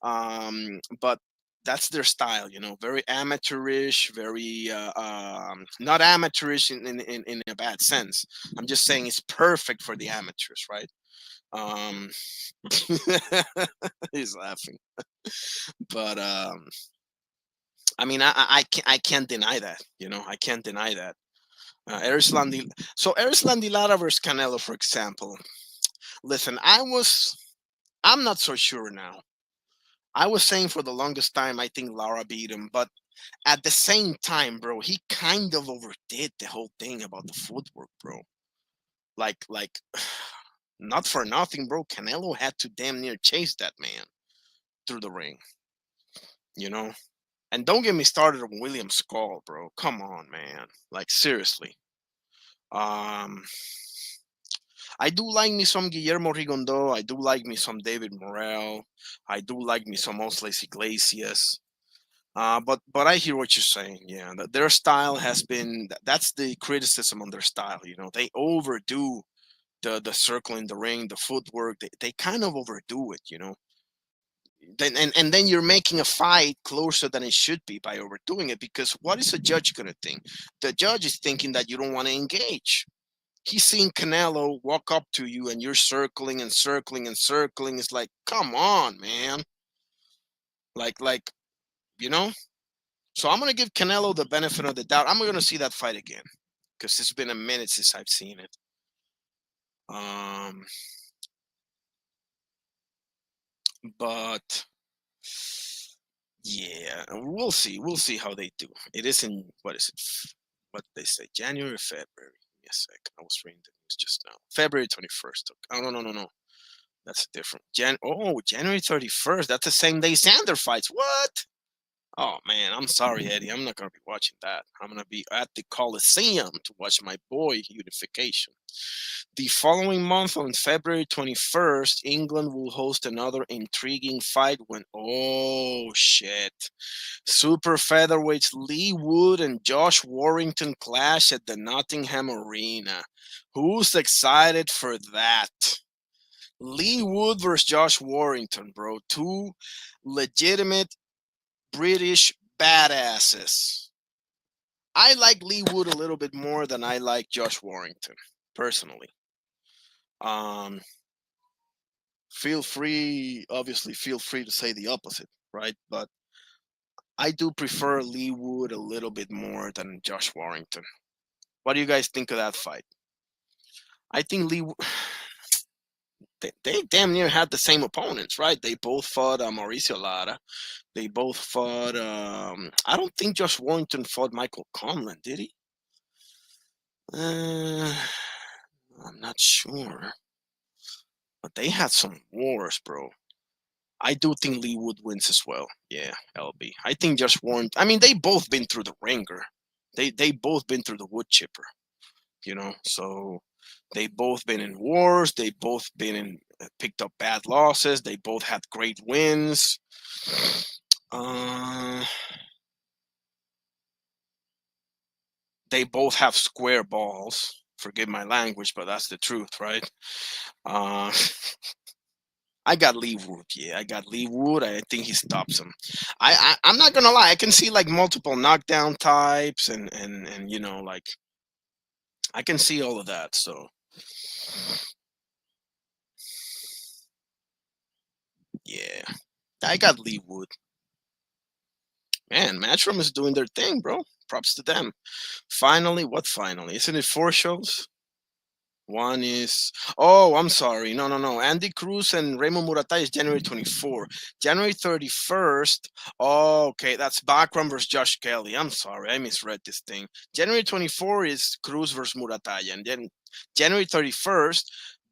Speaker 1: But that's their style, you know, very amateurish, very not amateurish in a bad sense. I'm just saying it's perfect for the amateurs, right? Um, he's laughing, but I mean, I can't deny that, you know, I can't deny that. Erislan Lara versus Canelo, for example. Listen, I'm not so sure now. I was saying for the longest time, I think Lara beat him, but at the same time, bro, he kind of overdid the whole thing about the footwork, bro. Like, not for nothing, bro. Canelo had to damn near chase that man through the ring, you know. And don't get me started on William Skull, bro. Come on, man. Like seriously. Um, I do like me some Guillermo Rigondo. I do like me some David Morrell. I do like me some Osles Iglesias. But I hear what you're saying. Yeah, their style has been that's the criticism on their style. You know, they overdo the circle in the ring, the footwork. They kind of overdo it. You know, then you're making a fight closer than it should be by overdoing it. Because what is a judge gonna think? The judge is thinking that you don't want to engage. He's seeing Canelo walk up to you and you're circling and circling and circling. It's like, come on, man. Like, you know? So I'm gonna give Canelo the benefit of the doubt. I'm gonna see that fight again. Because it's been a minute since I've seen it. Um but yeah, we'll see. We'll see how they do. It is in what is it? What they say? January, February. Give me a sec. I was reading the news just now. February 21st. Oh no. That's different. January 31st. That's the same day Sander fights. What? Oh man, I'm sorry, Eddie. I'm not gonna be watching that. I'm gonna be at the Coliseum to watch my boy Unification. The following month, on February 21st, England will host another intriguing fight when super featherweights Lee Wood and Josh Warrington clash at the Nottingham Arena. Who's excited for that? Lee Wood versus Josh Warrington, bro. Two legitimate British badasses. I like Lee Wood a little bit more than I like Josh Warrington, personally. Um, obviously, feel free to say the opposite, right? But I do prefer Lee Wood a little bit more than Josh Warrington. What do you guys think of that fight? I think they damn near had the same opponents, right? They both fought Mauricio Lara. They both fought. I don't think Josh Warrington fought Michael Conlan, did he? I'm not sure. But they had some wars, bro. I do think Lee Wood wins as well. Yeah, LB. I think Josh Warrington. I mean, they both been through the ringer. They both been through the wood chipper. So they both been in wars. They both been in picked up bad losses. They both had great wins. They both have square balls. Forgive my language, but that's the truth, right? I got Lee Wood. Yeah, I got Lee Wood. I think he stops him. I'm not gonna lie. I can see like multiple knockdown types and like I can see all of that. So yeah, I got Lee Wood. Man, Matchroom is doing their thing, bro. Props to them. Finally, what finally? Isn't it 4 shows? One is I'm sorry. No. Andy Cruz and Raymond Muratay is January 24. January 31st. Oh, okay. That's Bakram versus Josh Kelly. I'm sorry. I misread this thing. January 24 is Cruz versus Muratay. And then January 31st,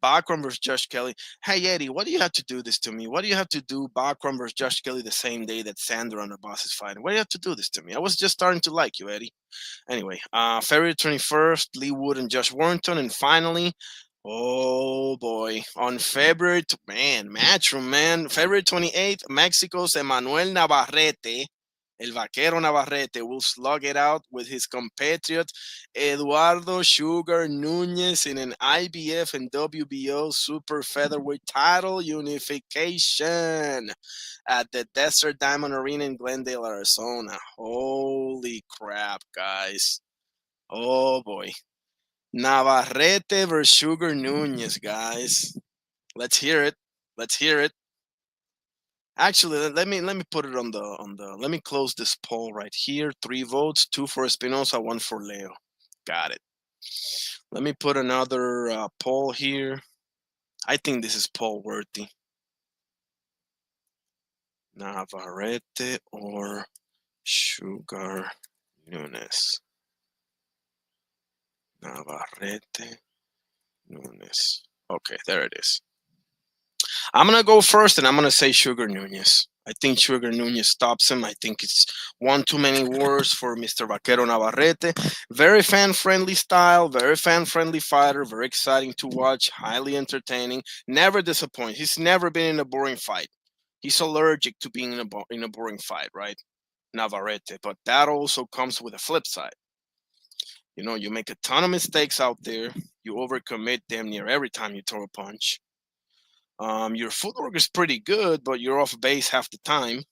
Speaker 1: Bakram versus Josh Kelly. Hey Eddie, what do you have to do this to me? What do you have to do Bakram versus Josh Kelly the same day that Sandro and the boss is fighting? Why do you have to do this to me? I was just starting to like you, Eddie. Anyway, February 21st, Lee Wood and Josh Warrington. And finally, oh boy, on Matchroom, man. February 28th, Mexico's Emmanuel Navarrete, El Vaquero Navarrete, will slug it out with his compatriot Eduardo Sugar Nunez in an IBF and WBO super featherweight title unification at the Desert Diamond Arena in Glendale, Arizona. Holy crap, guys. Oh boy. Navarrete versus Sugar Nunez, guys. Let's hear it. Let's hear it. Actually, let me put it on the let me close this poll right here. 3 votes, 2 for Espinosa, 1 for Leo. Got it. Let me put another poll here. I think this is poll worthy. Navarrete or Sugar Nunez. Navarrete Nunez. Okay, there it is. I'm going to go first and I'm going to say Sugar Nunez. I think Sugar Nunez stops him. I think it's one too many words for Mr. Vaquero Navarrete. Very fan-friendly style, very fan-friendly fighter, very exciting to watch, highly entertaining, never disappoints. He's never been in a boring fight. He's allergic to being in a boring fight, right? Navarrete. But that also comes with a flip side. You make a ton of mistakes out there. You overcommit damn near every time you throw a punch. Your footwork is pretty good, but you're off base half the time.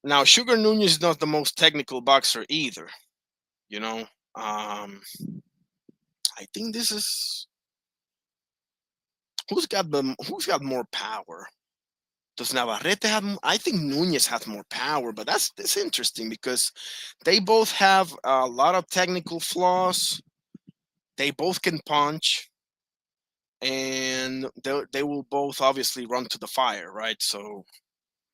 Speaker 1: Now, Sugar Nunez is not the most technical boxer either. I think this is who's got more power. Does Navarrete have? I think Nunez has more power, but that's interesting because they both have a lot of technical flaws. They both can punch, and they will both obviously run to the fire, right? So,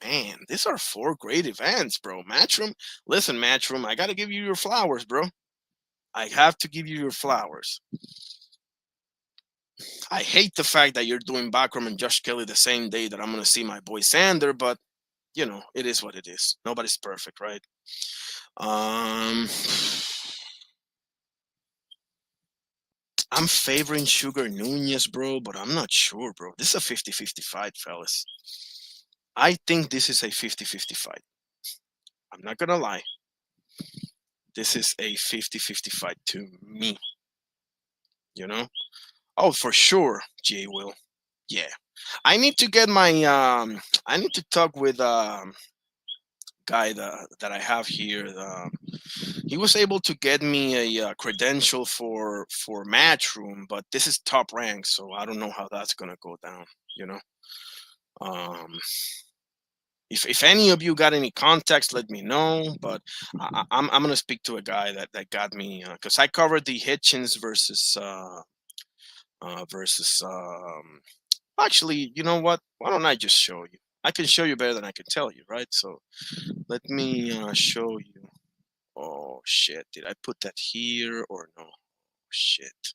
Speaker 1: man, these are 4 great events, bro. Matchroom, listen, Matchroom, I gotta give you your flowers, bro. I have to give you your flowers. I hate the fact that you're doing Bakram and Josh Kelly the same day that I'm gonna see my boy Sander, but it is what it is. Nobody's perfect, right? I'm favoring Sugar Nunez, bro, but I'm not sure, bro. This is a 50-50 fight, fellas. I think this is a 50-50 fight. I'm not gonna lie. This is a 50-50 fight to me. Oh, for sure, Jay will. Yeah, I need to get my I need to talk with guy that I have here. He was able to get me a credential for Matchroom, but this is top rank, so I don't know how that's gonna go down. You know, um, if any of you got any contacts, let me know. But I'm gonna speak to a guy that got me because I covered the Hitchens versus. Actually, you know what? Why don't I just show you? I can show you better than I can tell you, right? So let me show you. Oh shit! Did I put that here or no? Shit!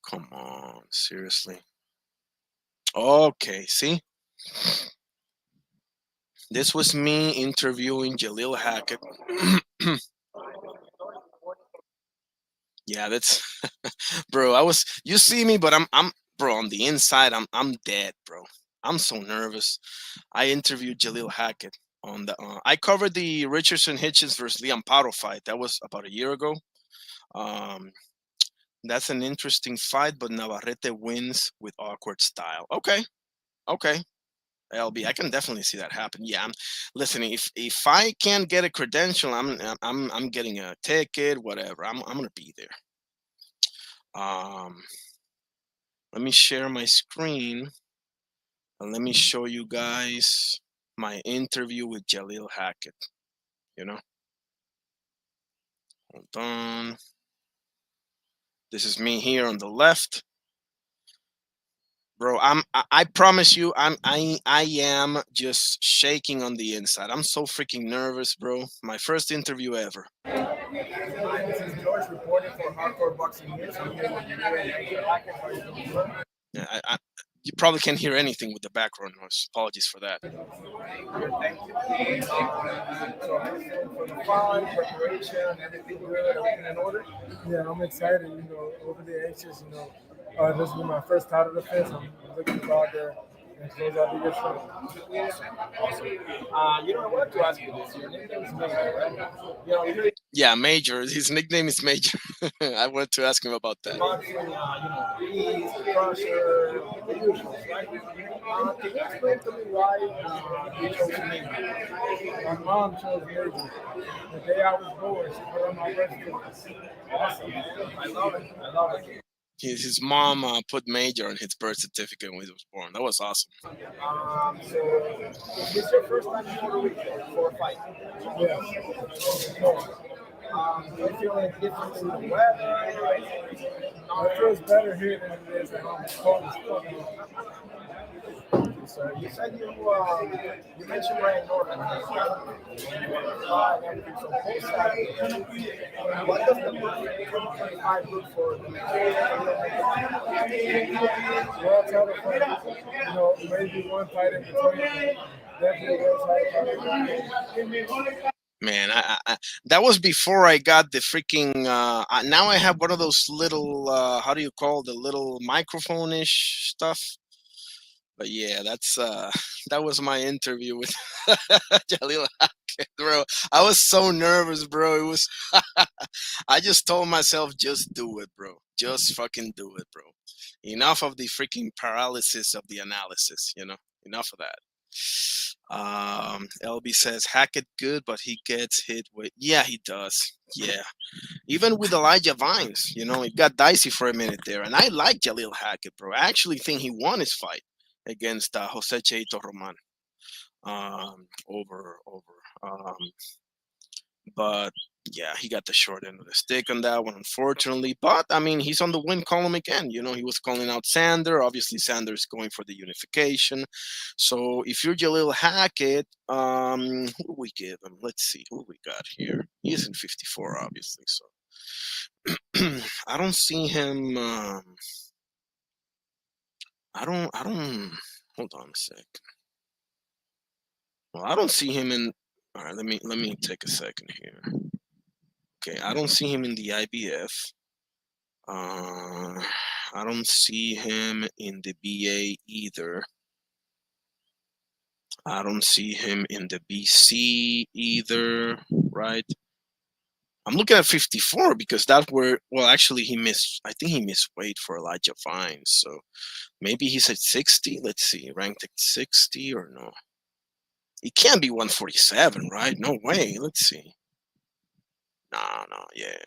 Speaker 1: Come on, seriously. Okay, see, this was me interviewing Jalil Hackett. Yeah, that's bro. You see me, but bro, on the inside, I'm dead, bro. I'm so nervous. I interviewed Jalil Hackett on the. I covered the Richardson Hitchens versus Liam Paro fight. That was about a year ago. Um, that's an interesting fight, but Navarrete wins with awkward style. Okay, okay. LB, I can definitely see that happen. Yeah, I'm listening. If I can't get a credential, I'm getting a ticket, whatever. I'm gonna be there. Um, let me share my screen and let me show you guys my interview with Jalil Hackett. You know, hold on. This is me here on the left, bro. I promise you, I am just shaking on the inside. I'm so freaking nervous, bro. My first interview ever.
Speaker 2: Hi, this is George reporting for Hardcore Boxing News. I'm here with Hackett. How are you doing?
Speaker 1: Yeah, you probably can't hear anything with the background noise. Apologies for that.
Speaker 2: Good, thank you. So everything for the fight, preparation, everything good, everything in order? Yeah, I'm excited, overly anxious, this will be my first title defense. I'm looking to go out there and close out the year strong. Awesome. I wanted to ask you this. Your nickname is Major, right? Usually
Speaker 1: Yeah, Major. His nickname is Major. I wanted to ask him about that.
Speaker 2: boxing, East, Crusher, the usuals, right? Can you explain to me why you chose Major? My mom chose Major. The day I was born, she put on my birth certificate. Awesome. I love it. I love it.
Speaker 1: His mom put Major on his birth certificate when he was born. That was awesome.
Speaker 2: So, is this your first time in Puerto Rico for a fight? Yes. No. Do you feel like differently with the weather? It feels better here than it is at home. It's cold as fuck. So you said you mentioned Ryan Norman. When you were and everything. So both sides. What does the perfect fight look for? Well, title fight. Maybe one fight in between. Definitely one title fight.
Speaker 1: Man, that was before I got the freaking. Now I have one of those little. How do you call the little microphone ish stuff? But yeah, that's that was my interview with Jalil Hackett, bro. I was so nervous, bro. It was. I just told myself, just do it, bro. Just fucking do it, bro. Enough of the freaking paralysis of the analysis. Enough of that. LB says Hackett good, but he gets hit with. Yeah, he does. Yeah, even with Elijah Vines, it got dicey for a minute there. And I like Jalil Hackett, bro. I actually think he won his fight against Jose Cheito Roman. Over. But yeah, he got the short end of the stick on that one, unfortunately. But I mean, he's on the win column again. He was calling out Sander. Obviously, Sander's going for the unification. So if you're Jalil Hackett, who do we give him? Let's see who we got here. He is in 54, obviously. So I don't see him. I don't. Hold on a sec. Well, I don't see him in. All right, let me take a second here. Okay, I don't see him in the IBF. I don't see him in the BA either. I don't see him in the BC either, right? I'm looking at 54 because that were, well, actually he missed. I think he missed weight for Elijah Vines, so maybe he's at 60. Let's see, ranked at 60 or no? He can't be 147, right? No way. Let's see. No, no, yeah.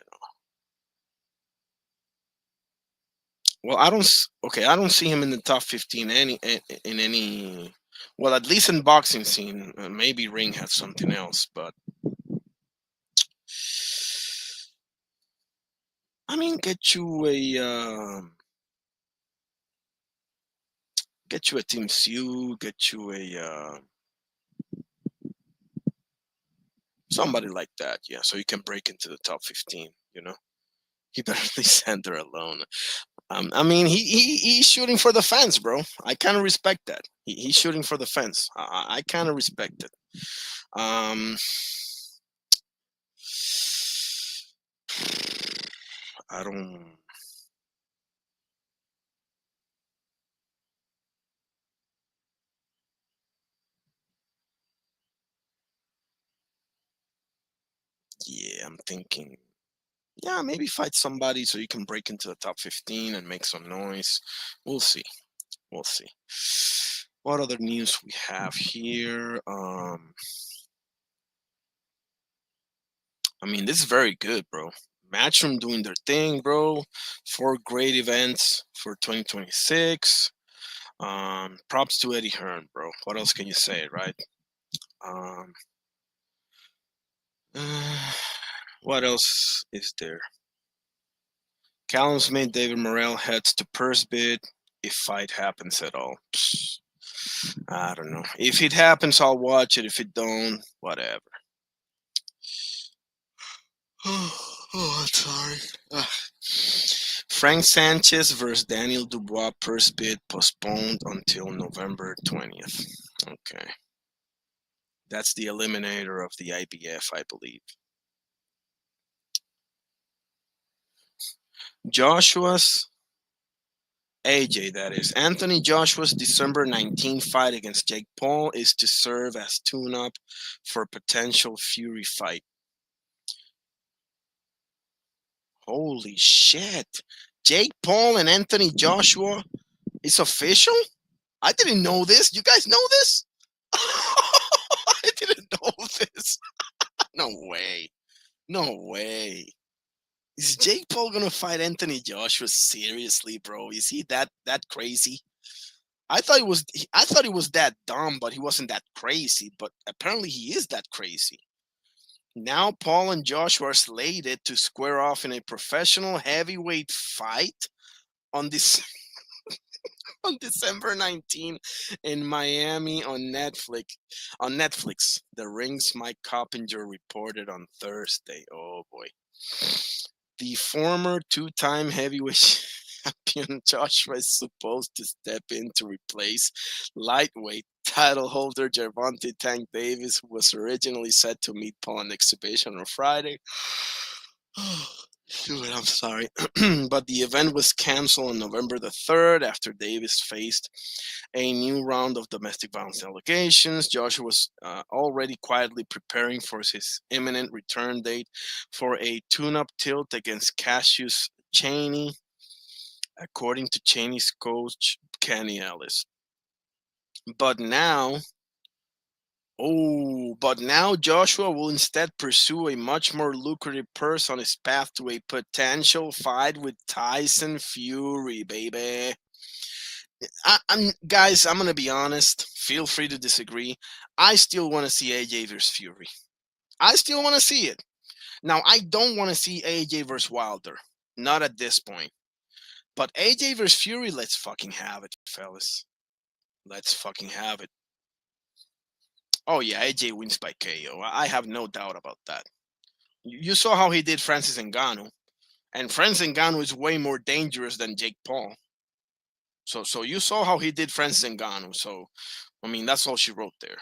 Speaker 1: Well, okay, I don't see him in the top 15 in any. Well, at least in boxing scene, maybe ring has something else, but I mean, get you a Team Sue, get you a somebody like that, yeah, so you can break into the top 15. You know, he better leave Sander alone. I mean, he's shooting for the fence, bro. I kind of respect that. He's shooting for the fence. I kind of respect it. Um, I don't. Yeah, I'm thinking. Yeah, maybe fight somebody so you can break into the top 15 and make some noise. We'll see. We'll see. What other news we have here? I mean, this is very good, bro. Matchroom doing their thing, bro. 4 great events for 2026. Props to Eddie Hearn, bro. What else can you say, right? Um, what else is there? Callum Smith, David Morrell heads to purse bid if fight happens at all. Psst, I don't know. If it happens, I'll watch it. If it don't, whatever. Oh, I'm sorry. Ugh. Frank Sanchez versus Daniel Dubois purse bid postponed until November 20th. Okay. That's the eliminator of the IBF, I believe. Joshua's AJ, that is. Anthony Joshua's December 19th fight against Jake Paul is to serve as tune-up for potential Fury fight. Holy shit. Jake Paul and Anthony Joshua is official? I didn't know this. You guys know this? I didn't know this. No way. No way. Is Jake Paul gonna fight Anthony Joshua? Seriously, bro? Is he that crazy? I thought he was that dumb, but he wasn't that crazy. But apparently he is that crazy. Now Paul and Joshua are slated to square off in a professional heavyweight fight on this on December 19 in Miami on Netflix. On Netflix, the Ring's Mike Coppinger reported on Thursday. Oh boy. The former two-time heavyweight champion Joshua is supposed to step in to replace lightweight title holder Gervonta Tank Davis, who was originally set to meet Paul on exhibition on Friday. Shoot, I'm sorry. But the event was canceled on November the 3rd after Davis faced a new round of domestic violence allegations. Joshua was already quietly preparing for his imminent return date for a tune-up tilt against Cassius Chaney, according to Chaney's coach Kenny Ellis. But now Joshua will instead pursue a much more lucrative purse on his path to a potential fight with Tyson Fury, baby. Guys, I'm gonna be honest. Feel free to disagree. I still want to see AJ versus Fury. I still want to see it. Now, I don't want to see AJ versus Wilder. Not at this point. But AJ versus Fury, let's fucking have it, fellas. Let's fucking have it. Oh yeah, AJ wins by KO. I have no doubt about that. You saw how he did Francis Ngannou, and Francis Ngannou is way more dangerous than Jake Paul. So you saw how he did Francis Ngannou. So, I mean, that's all she wrote there.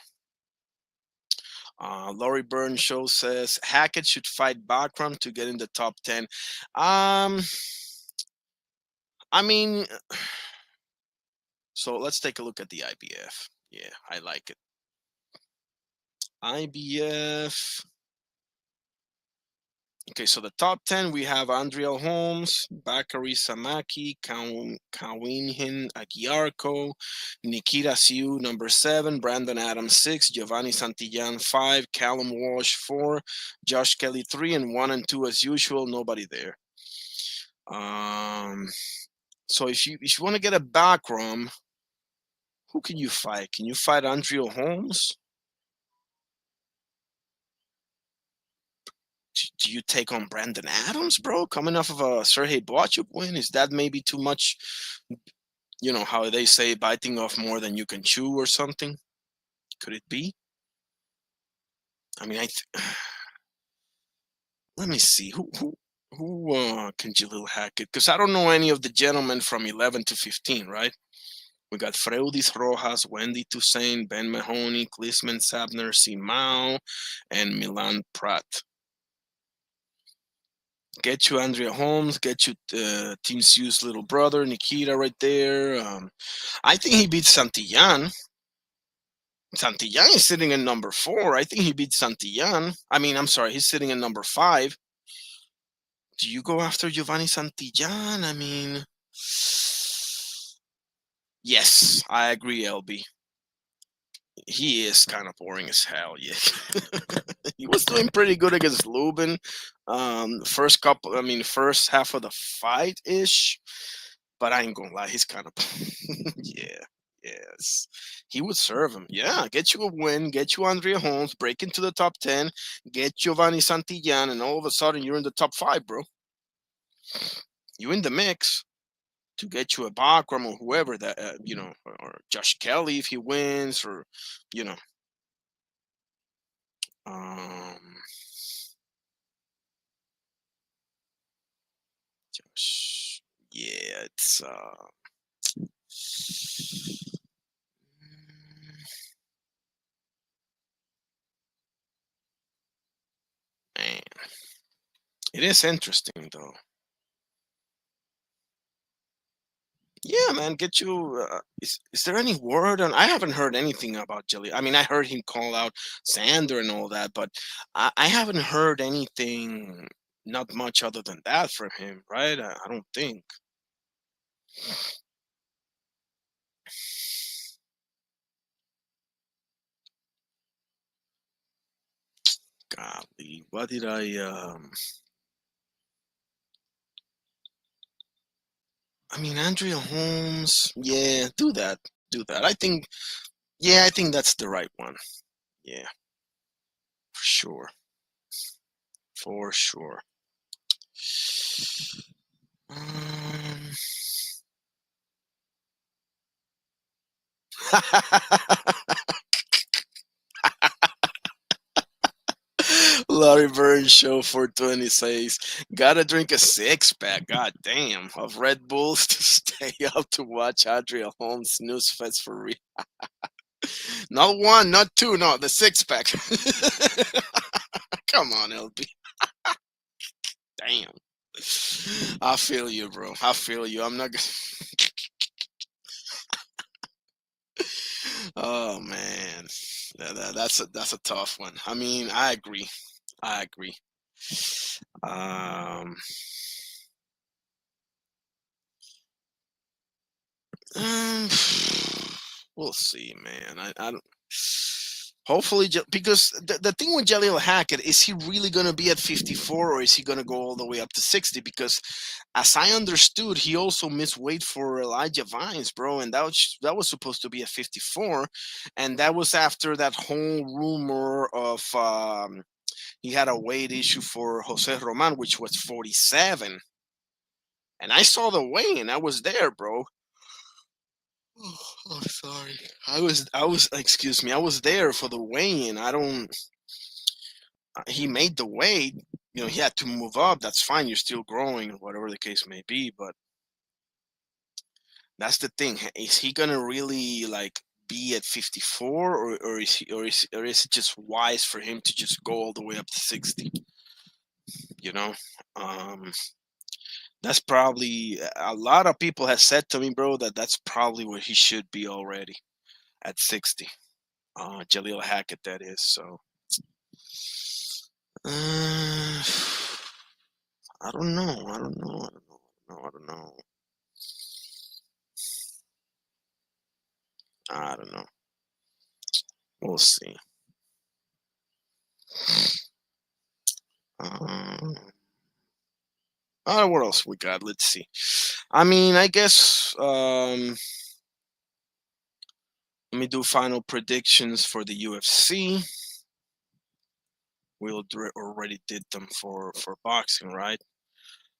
Speaker 1: Laurie Burns Show says Hackett should fight Bakram to get in the top 10. I mean, so let's take a look at the IBF. Yeah, I like it. IBF. Okay, so the top 10, we have Andriel Holmes, Bakary Samaki, Kawinhin Aguiarco, Nikita Siu, number 7, Brandon Adams, 6, Giovanni Santillan, 5, Callum Walsh, 4, Josh Kelly, 3, and 1 and 2, as usual, nobody there. So if you want to get a backroom, who can you fight? Can you fight Andriel Holmes? Do you take on Brandon Adams, bro? Coming off of a Sergey Boachuk win, is that maybe too much? You know how they say, biting off more than you can chew, or something? Could it be? I mean, let me see who can Jalil Hackett? Because I don't know any of the gentlemen from 11 to 15, right? We got Freudis Rojas, Wendy Toussaint, Ben Mahoney, Klisman Sabner, Simao, and Milan Prat. Get you Andrea Holmes, get you Team Siu's little brother, Nikita, right there. I think he beats Santillan. Santillan is sitting in number 4. I think he beats Santillan. I mean, I'm sorry, he's sitting in number 5. Do you go after Giovanni Santillan? I mean, yes, I agree, LB. He is kind of boring as hell. Yeah, he was doing pretty good against Lubin. First half of the fight ish, but I ain't gonna lie, he's kind of yeah, yes. He would serve him. Yeah, get you a win, get you Andrea Holmes, break into the top 10, get Giovanni Santillan, and all of a sudden you're in the top 5, bro. You in the mix to get you a Bakram or whoever that or Josh Kelly if he wins, or you know. Um, yeah, it's man, it is interesting though. Yeah, man, get you. Is there any word on? I haven't heard anything about Jelly. I mean, I heard him call out Sander and all that, but I haven't heard anything. Not much other than that from him, right? I don't think. Golly, what did I mean, Andrea Holmes. Yeah, do that. Do that. I think. Yeah, I think that's the right one. Yeah, for sure. For sure. Um, Larry Bird show for 20 says, gotta drink a 6-pack, god damn, of Red Bulls to stay up to watch Adria Holmes snooze fest for real. Not 1, not 2, no, the 6-pack. Come on, LB. Damn. I feel you, bro. I feel you. I'm not gonna. Oh man, that's a tough one. I mean, I agree. I agree. Um, um, we'll see, man. I don't. Hopefully, because the thing with Jalil Hackett, is he really going to be at 54, or is he going to go all the way up to 60? Because as I understood, he also missed weight for Elijah Vines, bro, and that was supposed to be at 54, and that was after that whole rumor of he had a weight issue for Jose Roman, which was 47, and I saw the weigh-in. I was there, bro. Oh, sorry. I was. Excuse me. I was there for the weigh-in. I don't. He made the weight. He had to move up. That's fine. You're still growing, or whatever the case may be. But that's the thing. Is he gonna really like be at 54, or is it just wise for him to just go all the way up to 60? You know. Um, that's probably a lot of people have said to me, bro, that that's probably where he should be already at 60. Jaleel Hackett, that is. So, uh, don't know. I don't know. I don't know. I don't know. I don't know. We'll see. What else we got? Let's see. I mean, I guess let me do final predictions for the UFC. We already did them for boxing, right?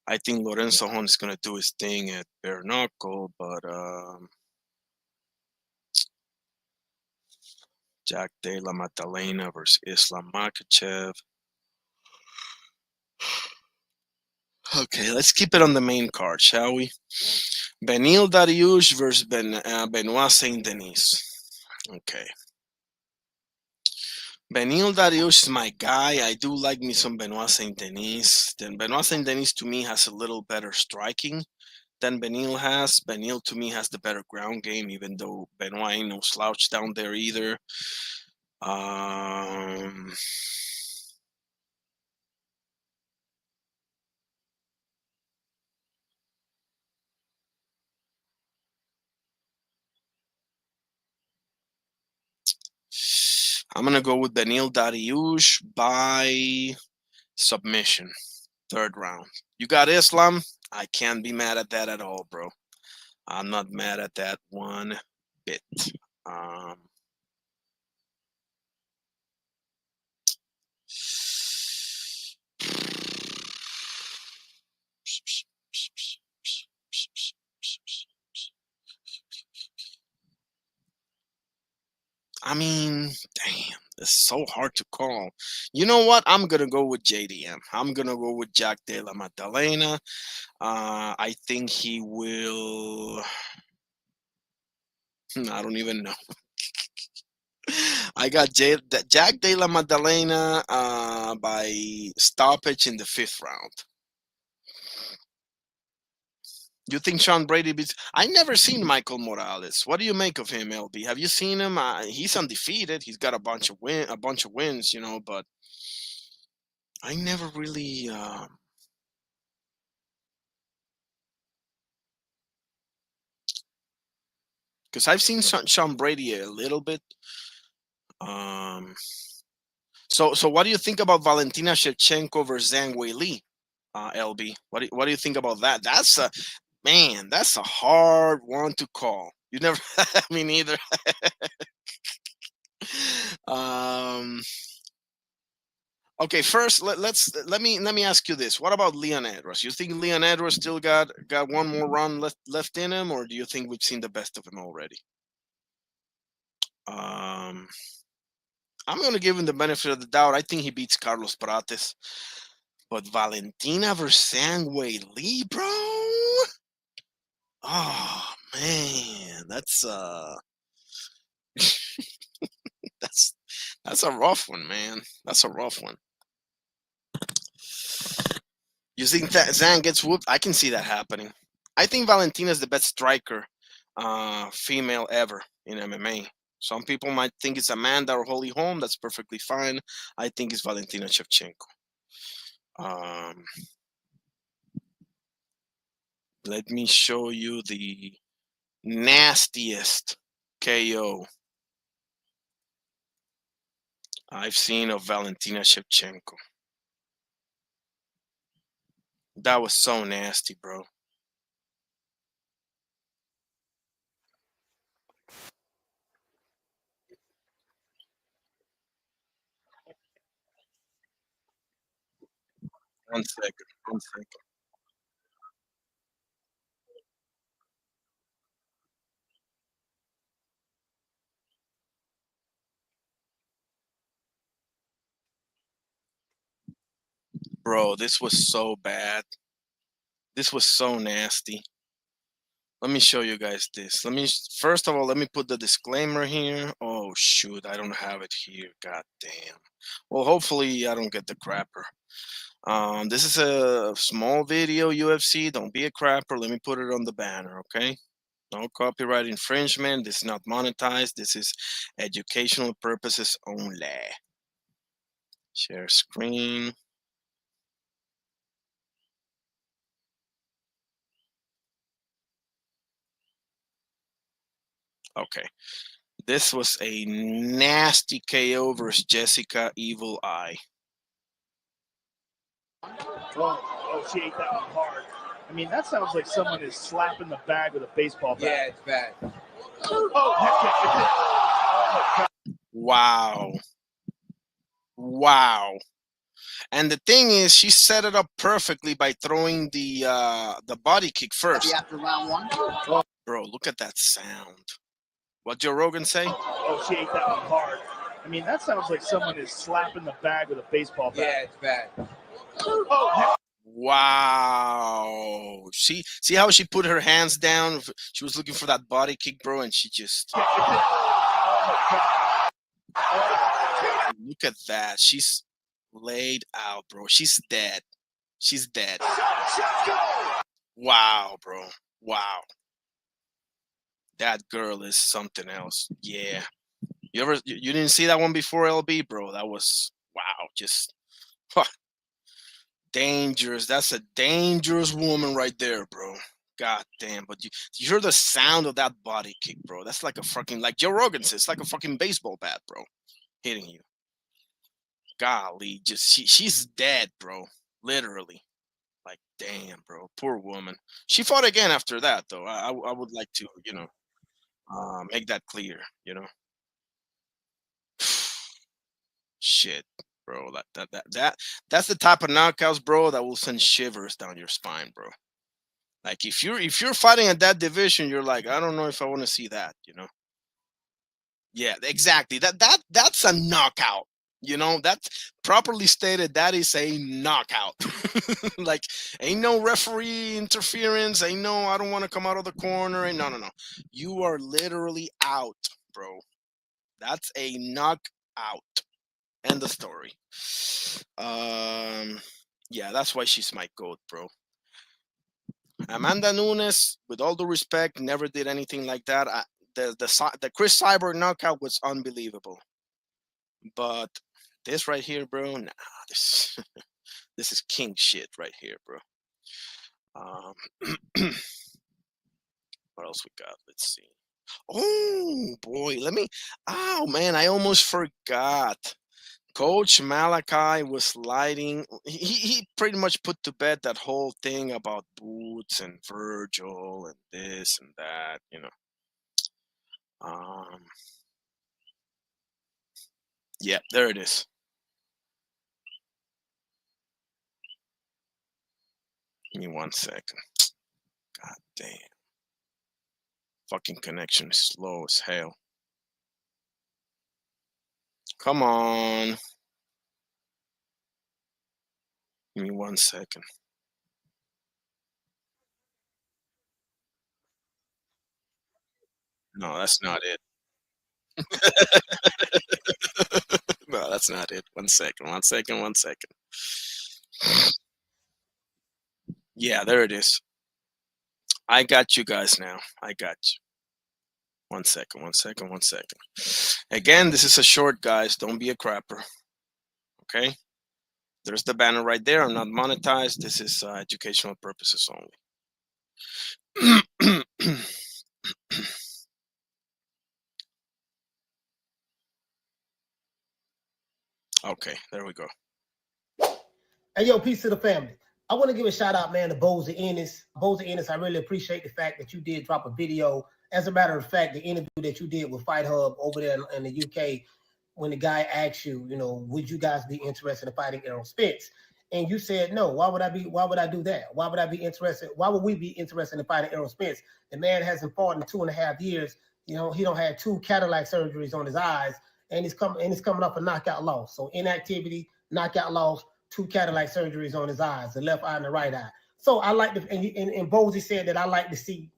Speaker 1: I think Lorenzo Hon is gonna do his thing at bare knuckle, but Jack De La Maddalena versus Islam Makhachev. Okay, let's keep it on the main card, shall we? Benil Dariush versus Benoit Saint Denis. Okay. Benil Dariush is my guy. I do like me some Benoit Saint Denis. Then Benoit Saint Denis to me has a little better striking than Benil has. Benil to me has the better ground game, even though Benoit ain't no slouch down there either. Um, I'm gonna go with Benil Dariush by submission, third round. You got Islam. I can't be mad at that at all, bro. I'm not mad at that one bit. Um, I mean, damn, it's so hard to call. You know what? I'm gonna go with JDM. I'm gonna go with Jack De La Maddalena. I think he will. I don't even know. I got Jack De La Maddalena by stoppage in the fifth round. You think Sean Brady beats? I never seen Michael Morales. What do you make of him, LB? Have you seen him? He's undefeated. He's got a bunch of wins, you know. But I never really, because I've seen Sean Brady a little bit. Um, so what do you think about Valentina Shevchenko versus Zhang Weili, LB? What do you think about that? That's a man. That's a hard one to call. You never, me neither. um, okay, first let me ask you this: what about Leon Edwards? You think Leon Edwards still got one more run left in him, or do you think we've seen the best of him already? Um, I'm going to give him the benefit of the doubt. I think he beats Carlos Prates. But Valentina versus Sangway Lee, bro? Oh man, that's that's a rough one, man. That's a rough one. You think that Zhang gets whooped? I can see that happening. I think Valentina is the best striker, female ever in MMA. Some people might think it's Amanda or Holly Holm. That's perfectly fine. I think it's Valentina Shevchenko. Um, let me show you the nastiest KO I've seen of Valentina Shevchenko. That was so nasty, bro. One second. One second. Bro, this was so bad. This was so nasty. Let me show you guys this. First of all, let me put the disclaimer here. Oh shoot, I don't have it here. God damn. Well, hopefully I don't get the crapper. This is a small video, UFC. Don't be a crapper. Let me put it on the banner, okay? No copyright infringement. This is not monetized. This is educational purposes only. Share screen. Okay. This was a nasty KO versus Jessica Evil Eye.
Speaker 3: Oh, she ate that one hard. I mean, that sounds like someone is slapping the bag with a baseball bat.
Speaker 2: Yeah, it's bad.
Speaker 3: Oh, heck yeah. Oh, my God.
Speaker 1: Wow. Wow. And the thing is, she set it up perfectly by throwing the body kick first.
Speaker 2: After round one?
Speaker 1: Bro, look at that sound. What Joe Rogan say?
Speaker 3: Oh, she ate that one hard. I mean, that sounds like someone is slapping the bag with a baseball bat.
Speaker 2: Yeah, it's bad.
Speaker 3: Oh, heck.
Speaker 1: Wow. See how she put her hands down? She was looking for that body kick, bro, and she just...
Speaker 3: Oh, my God.
Speaker 1: Look at that. She's laid out, bro. She's dead. She's dead. Wow, bro. Wow. That girl is something else. Yeah. You didn't see that one before, LB, bro? That was, wow, just huh, dangerous. That's a dangerous woman right there, bro. God damn. But you hear the sound of that body kick, bro. That's like a fucking, like Joe Rogan says, it's like a fucking baseball bat, bro, hitting you. Golly, just she's dead, bro. Literally. Like, damn, bro. Poor woman. She fought again after that, though. I would like to, make that clear, Shit, bro. That's the type of knockouts, bro, that will send shivers down your spine, bro. Like if you're fighting at that division, you're like, I don't know if I want to see that, Yeah, exactly. That's a knockout. That's properly stated. That is a knockout. Like, ain't no referee interference. Ain't no, I don't want to come out of the corner. And no. You are literally out, bro. That's a knockout. End the story. Yeah, that's why she's my goat, bro. Amanda Nunes, with all due respect, never did anything like that. The Chris Cyborg knockout was unbelievable. But this right here, bro, nah, this this is king shit right here, bro. What else we got? Let's see. Oh boy, oh man, I almost forgot. Coach Malachi was sliding. He pretty much put to bed that whole thing about Boots and Virgil and this and that, Yeah, there it is. Give me 1 second. God damn. Fucking connection is slow as hell. Come on. Give me 1 second. No, that's not it. No, that's not it. 1 second. 1 second. 1 second. Yeah, there it is. I got you guys now. I got you. 1 second. 1 second. 1 second. Again, this is a short, guys. Don't be a crapper. Okay? There's the banner right there. I'm not monetized. This is educational purposes only. Okay, there we go.
Speaker 4: Hey, yo, peace to the family. I want to give a shout out, man, to Boza Ennis. Boza Ennis, I really appreciate the fact that you did drop a video. As a matter of fact, the interview that you did with Fight Hub over there in the UK, when the guy asked you, would you guys be interested in fighting Errol Spence? And you said no. Why would I do that? Why would I be interested? Why would we be interested in fighting Errol Spence? The man hasn't fought in 2.5 years. He don't have 2 cataract surgeries on his eyes, and he's coming off a knockout loss. So inactivity, knockout loss, 2 cataract surgeries on his eyes, the left eye and the right eye. So I like to, and Bozy said that I like to see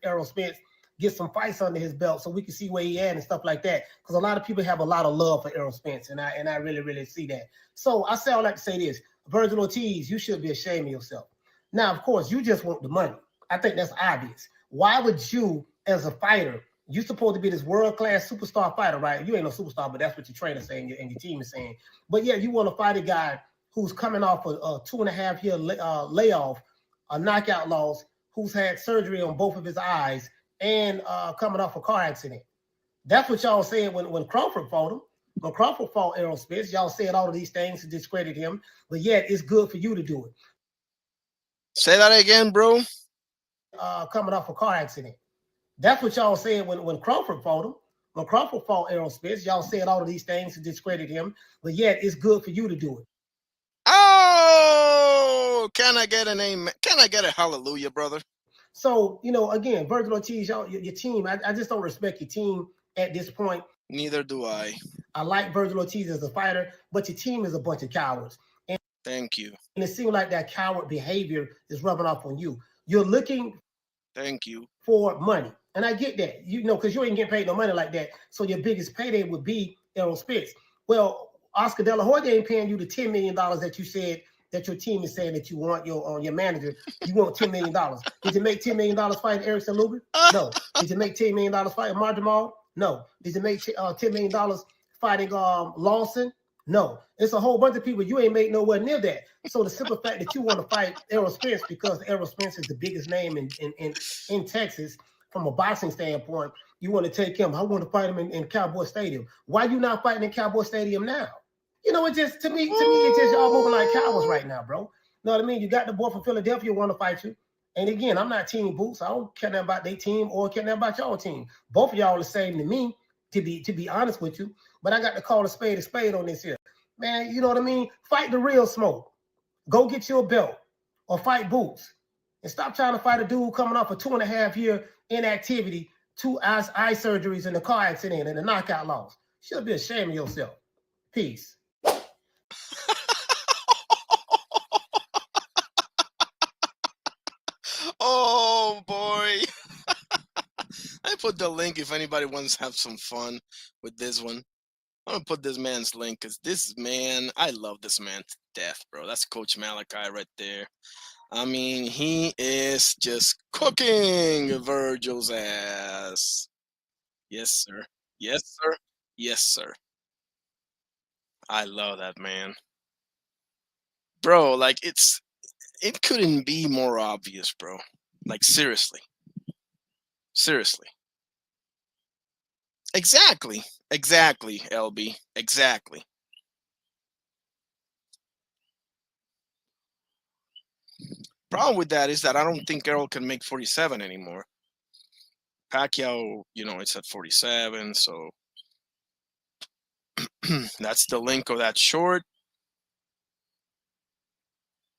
Speaker 4: Errol Spence get some fights under his belt so we can see where he at and stuff like that. Because a lot of people have a lot of love for Errol Spence, and I really, really see that. So I would like to say this. Virgil Ortiz, you should be ashamed of yourself. Now, of course, you just want the money. I think that's obvious. Why would you, as a fighter, you're supposed to be this world-class superstar fighter, right? You ain't no superstar, but that's what your trainer's saying and your team is saying. But yeah, you want to fight a guy who's coming off a 2.5 year layoff, a knockout loss, who's had surgery on both of his eyes, and coming off a car accident. That's what y'all said when Crawford fought him. When Crawford fought Errol Spence, y'all said all of these things to discredit him, but yet it's good for you to do it.
Speaker 1: Say that again, bro.
Speaker 4: Coming off a car accident. That's what y'all said when Crawford fought him. When Crawford fought Errol Spence, y'all said all of these things to discredit him, but yet it's good for you to do it.
Speaker 1: Oh, can I get an amen? Can I get a hallelujah, brother?
Speaker 4: So, again, Virgil Ortiz, your team, I just don't respect your team at this point.
Speaker 1: Neither do I.
Speaker 4: I like Virgil Ortiz as a fighter, but your team is a bunch of cowards. And
Speaker 1: thank you.
Speaker 4: And it seems like that coward behavior is rubbing off on you. You're looking
Speaker 1: thank you
Speaker 4: for money. And I get that, because you ain't getting paid no money like that. So your biggest payday would be Errol Spence. Well, Oscar De La Hoya ain't paying you the $10 million that you said that your team is saying that you want your manager. You want $10 million. Did you make $10 million fighting Erickson Lubin? No. Did you make $10 million fighting Marjamal? No. Did you make $10 million fighting Lawson? No. It's a whole bunch of people you ain't made nowhere near that. So the simple fact that you want to fight Errol Spence because Errol Spence is the biggest name in Texas from a boxing standpoint, you want to take him. I want to fight him in Cowboy Stadium. Why you not fighting in Cowboy Stadium now? It just to me, it's just y'all moving like cowards right now, bro. You know what I mean? You got the boy from Philadelphia want to fight you. And again, I'm not Team Boots. I don't care nothing about their team or care nothing about y'all team. Both of y'all are the same to me, to be honest with you. But I got to call a spade on this here. Man, you know what I mean? Fight the real smoke. Go get you a belt or fight Boots. And stop trying to fight a dude coming off a 2.5-year inactivity, 2 eye surgeries and a car accident and a knockout loss. Should be ashamed of yourself. Peace.
Speaker 1: Oh boy. I put the link if anybody wants to have some fun with this one. I'm gonna put this man's link because this man, I love this man to death, bro. That's Coach Malachi right there. I mean, he is just cooking Virgil's ass. Yes, sir. Yes, sir. Yes, sir. I love that, man. Bro, like it couldn't be more obvious, bro. Like seriously. Seriously. Exactly. Exactly, LB. Exactly. Problem with that is that I don't think Errol can make 47 anymore. Pacquiao, it's at 47, so that's the link of that short.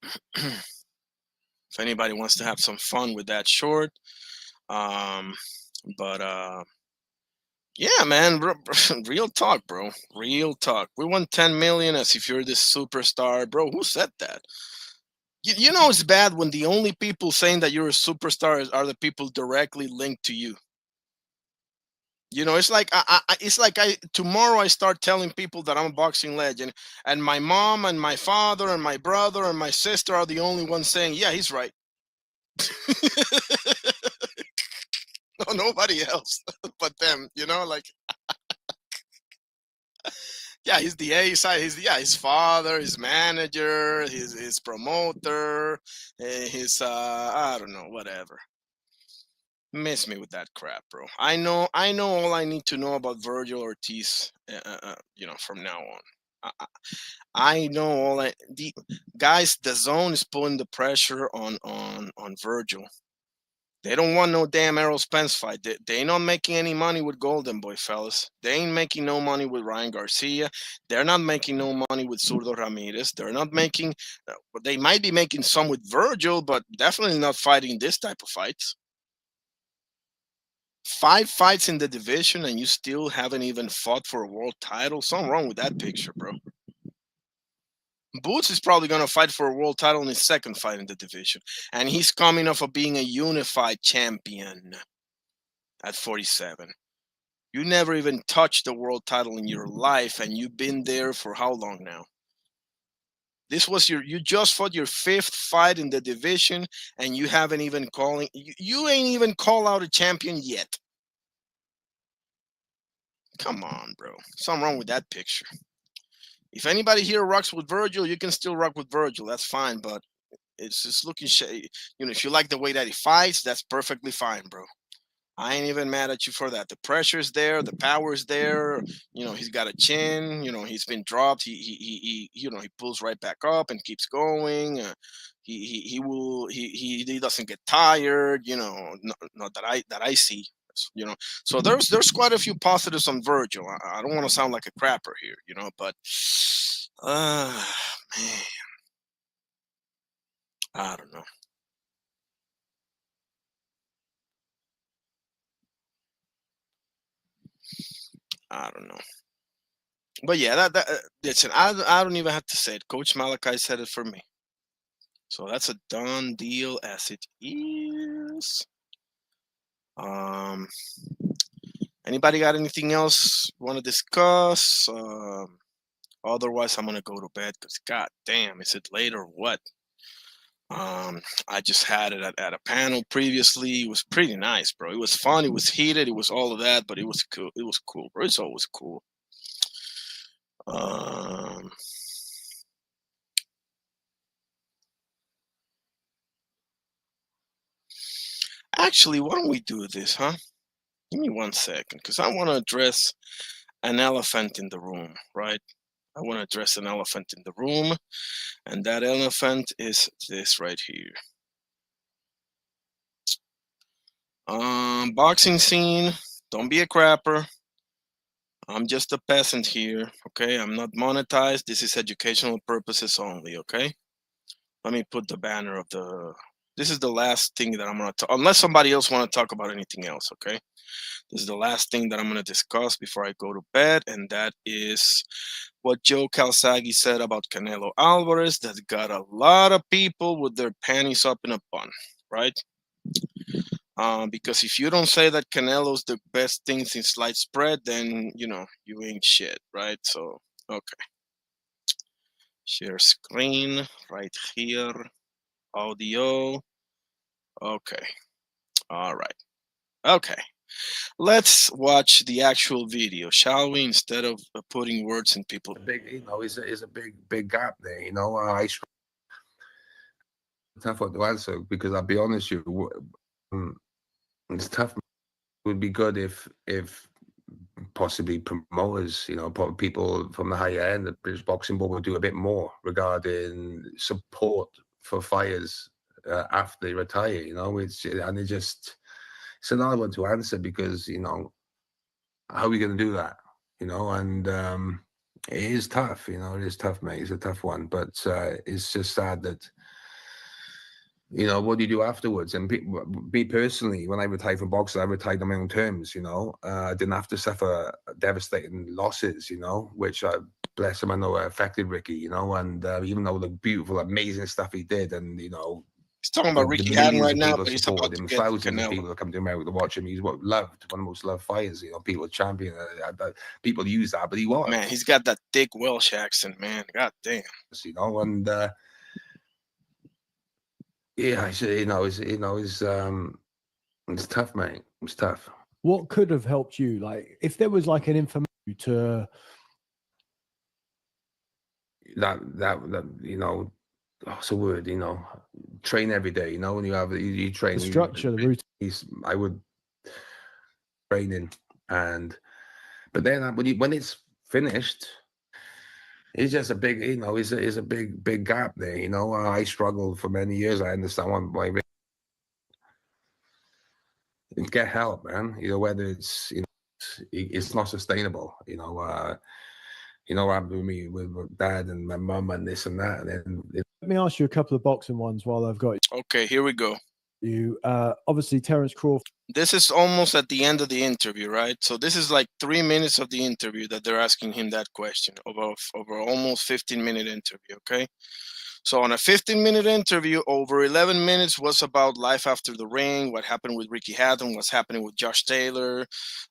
Speaker 1: If anybody wants to have some fun with that short. Yeah, man, real talk, bro. Real talk. We want 10 million as if you're this superstar, bro. Who said that? You know it's bad when the only people saying that you're a superstar are the people directly linked to you. It's like tomorrow I start telling people that I'm a boxing legend, and my mom and my father and my brother and my sister are the only ones saying, yeah, he's right. No, nobody else but them, like yeah, he's the A side. His father, his manager, his promoter, his I don't know, whatever. Miss me with that crap, bro. I know all I need to know about Virgil Ortiz, from now on. I know all the guys. The zone is putting the pressure on Virgil. They don't want no damn Errol Spence fight. They ain't not making any money with Golden Boy, fellas. They ain't making no money with Ryan Garcia. They're not making no money with Zurdo Ramirez. They're not making. They might be making some with Virgil, but definitely not fighting this type of fights. 5 fights in the division, and you still haven't even fought for a world title. Something wrong with that picture, bro. Boots is probably going to fight for a world title in his second fight in the division. And he's coming off of being a unified champion at 47. You never even touched the world title in your life, and you've been there for how long now? This was you just fought your 5th fight in the division, and you haven't even you ain't even called out a champion yet. Come on, bro. Something wrong with that picture. If anybody here rocks with Virgil, you can still rock with Virgil. That's fine, but it's just looking if you like the way that he fights, that's perfectly fine, bro. I ain't even mad at you for that. The pressure's there, the power's there. You know, he's got a chin. You know, he's been dropped. He you know, he pulls right back up and keeps going. He doesn't get tired. You know, not that I see. You know, so there's quite a few positives on Virgil. I don't want to sound like a crapper here, you know, but man, I don't know. I don't know. But yeah, listen, I don't even have to say it. Coach Malachi said it for me. So that's a done deal as it is. Anybody got anything else want to discuss? Otherwise, I'm gonna go to bed because god damn, is it late or what? I just had it at a panel previously. It was pretty nice, bro. It was fun. It was heated. It was all of that, but it was cool. It was cool, bro. It's always cool. Actually, why don't we do this, huh? Give me 1 second, because I want to address an elephant in the room, right? I want to address an elephant in the room, and that elephant is this right here. Boxing scene, don't be a crapper. I'm just a peasant here, okay? I'm not monetized. This is educational purposes only, okay? Let me put the banner of the... This is the last thing that I'm going to talk... Unless somebody else want to talk about anything else, okay? This is the last thing that I'm going to discuss before I go to bed, and that is what Joe Calzaghe said about Canelo Alvarez that got a lot of people with their panties up in a bun, right? Because if you don't say that Canelo's the best thing since sliced bread, then, you know, you ain't shit, right? So, okay. Share screen right here. Audio. Okay. All right. Okay. Let's watch the actual video, shall we? Instead of putting words in people.
Speaker 5: Big, you know, is a big gap there. You know, tough one to answer because I'll be honest with you, it's tough. It would be good if possibly promoters, you know, people from the higher end, the British Boxing Board would do a bit more regarding support for fighters after they retire. You know, it's another one to answer because, you know, how are we going to do that? You know, and it is tough. You know, it is tough, mate. It's a tough one, but it's just sad that, you know, what do you do afterwards? And me personally, when I retired from boxing, I retired on my own terms, you know. I didn't have to suffer devastating losses, you know, which, bless him, I know affected Ricky, you know. And even though the beautiful, amazing stuff he did, and, you know,
Speaker 1: he's talking about Ricky Hatton right now, but he's about to get
Speaker 5: thousands of people that come to America to watch him. He's one of the most loved fighters, you know. People champion, people use that, but he was.
Speaker 1: Man, he's got that thick Welsh accent, man. God damn.
Speaker 5: You know, and yeah, it's tough, mate. It's tough.
Speaker 6: What could have helped you? Like, if there was like an information to
Speaker 5: that you know, what's the word? You know, train every day. You know, when you train,
Speaker 6: the structure, the routine.
Speaker 5: I would training, but then when it's finished, it's just a big, you know, is a big gap there. You know, I struggled for many years. I understand why. Get help, man. You know, whether it's, you know, it's not sustainable. You know, what happened with me with dad and my mum and this and that. And then
Speaker 6: let me ask you a couple of boxing ones while I've got you.
Speaker 1: Okay, here we go.
Speaker 6: You obviously Terence Crawford.
Speaker 1: This is almost at the end of the interview, right? So this is like 3 minutes of the interview that they're asking him that question over almost 15-minute interview, okay? So on a 15-minute interview, over 11 minutes was about life after the ring, what happened with Ricky Hatton, what's happening with Josh Taylor,